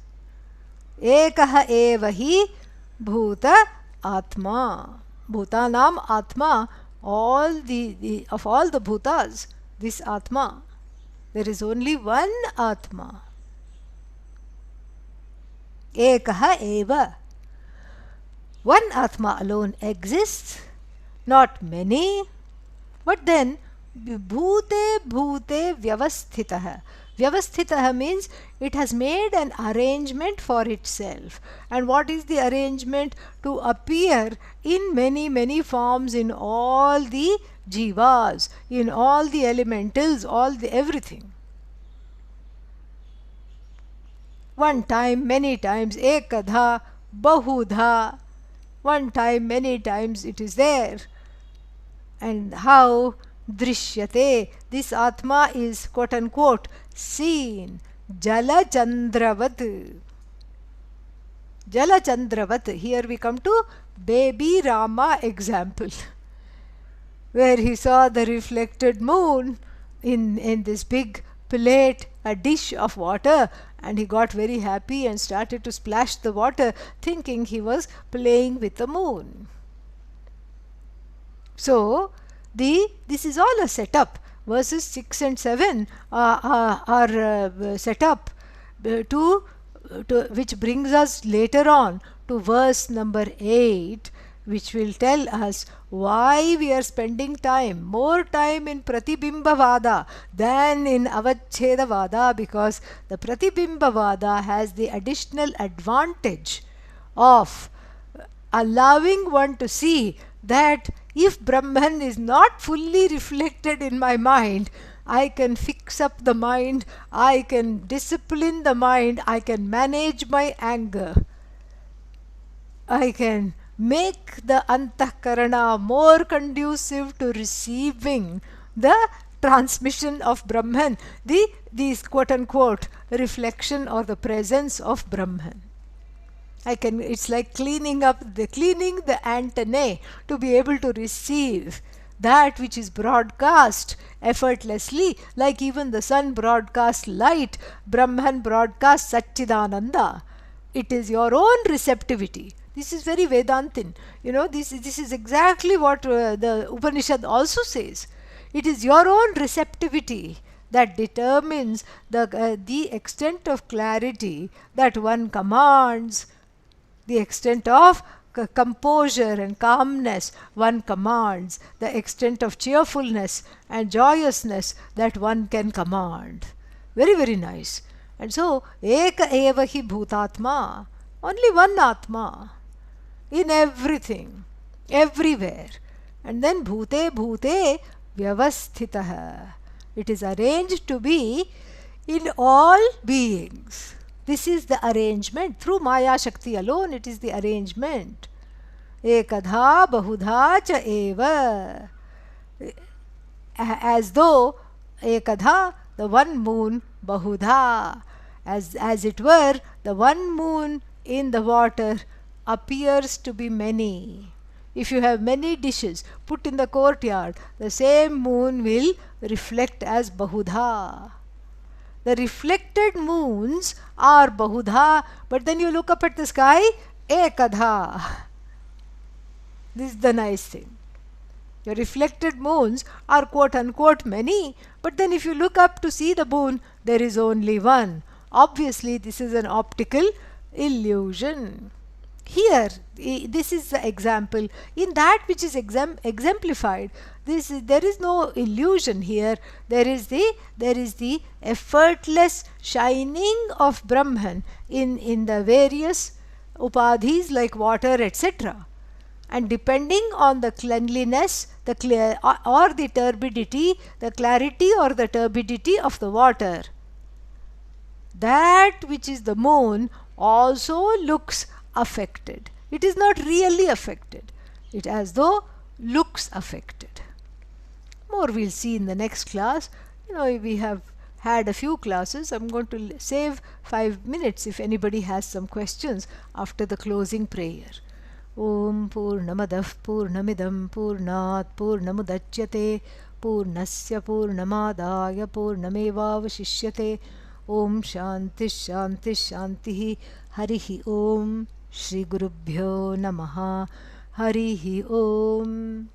Ekaha eva hi bhuta atma. Bhutanam atma. All of all the bhutas, this atma. There is only one atma. Ekaha eva. One atma alone exists, not many. But then bhute bhute vyavasthitah. Vyavasthitah means it has made an arrangement for itself. And what is the arrangement? To appear in many forms in all the jivas, in all the elementals, everything. One time, many times, ekadha, bahudha. One time, many times it is there. And how? Drishyate. This Atma is quote unquote seen. Jala Chandravat. Jala Chandravat. Here we come to baby Rama example, where he saw the reflected moon in this big plate, a dish of water, and he got very happy and started to splash the water, thinking he was playing with the moon. So this is all a setup. Verses 6 and 7 are set up to which brings us later on to verse number 8, which will tell us why we are spending more time in Pratibimbavada than in Avachedavada, because the Pratibimbavada has the additional advantage of allowing one to see that if Brahman is not fully reflected in my mind, I can fix up the mind, I can discipline the mind, I can manage my anger, I can make the antahkarana more conducive to receiving the transmission of Brahman, these quote unquote reflection or the presence of Brahman. It's like cleaning the antennae to be able to receive that which is broadcast effortlessly, like even the sun broadcasts light, Brahman broadcasts Satchidananda. It is your own receptivity. This is very Vedantin. This is exactly what the Upanishad also says. It is your own receptivity that determines the extent of clarity that one commands, the extent of composure and calmness one commands, the extent of cheerfulness and joyousness that one can command. Very, very nice. And so, eka eva hi bhutatma, only one atma in everything, everywhere. And then bhute bhute vyavasthitah. It is arranged to be in all beings. This is the arrangement. Through Maya Shakti alone, it is the arrangement. Ekadha bahudha cha eva. As though ekadha, the one moon, bahudha, as it were, the one moon in the water appears to be many. If you have many dishes put in the courtyard, the same moon will reflect as bahudha. The reflected moons are bahudha, but then you look up at the sky, ekadha. This is the nice thing. The reflected moons are quote unquote many, but then if you look up to see the moon, there is only one. Obviously, this is an optical illusion. Here, this is the example. In that which is exemplified, there is no illusion here. There is the effortless shining of Brahman in the various upadhis like water, etc. And depending on the cleanliness, the clear or the turbidity, the clarity or the turbidity of the water, that which is the moon also looks affected. It is not really affected. It as though looks affected. More we'll see in the next class. We have had a few classes. I'm going to save 5 minutes if anybody has some questions after the closing prayer. Om Purnamadah Purnamidam Purnat Purnamudachyate Purnasya Purnamadaya Purnamevavashishyate. Om Shanti Shanti Shanti. Harihi Om. Shri Gurubhyo Namaha. Harihi Om.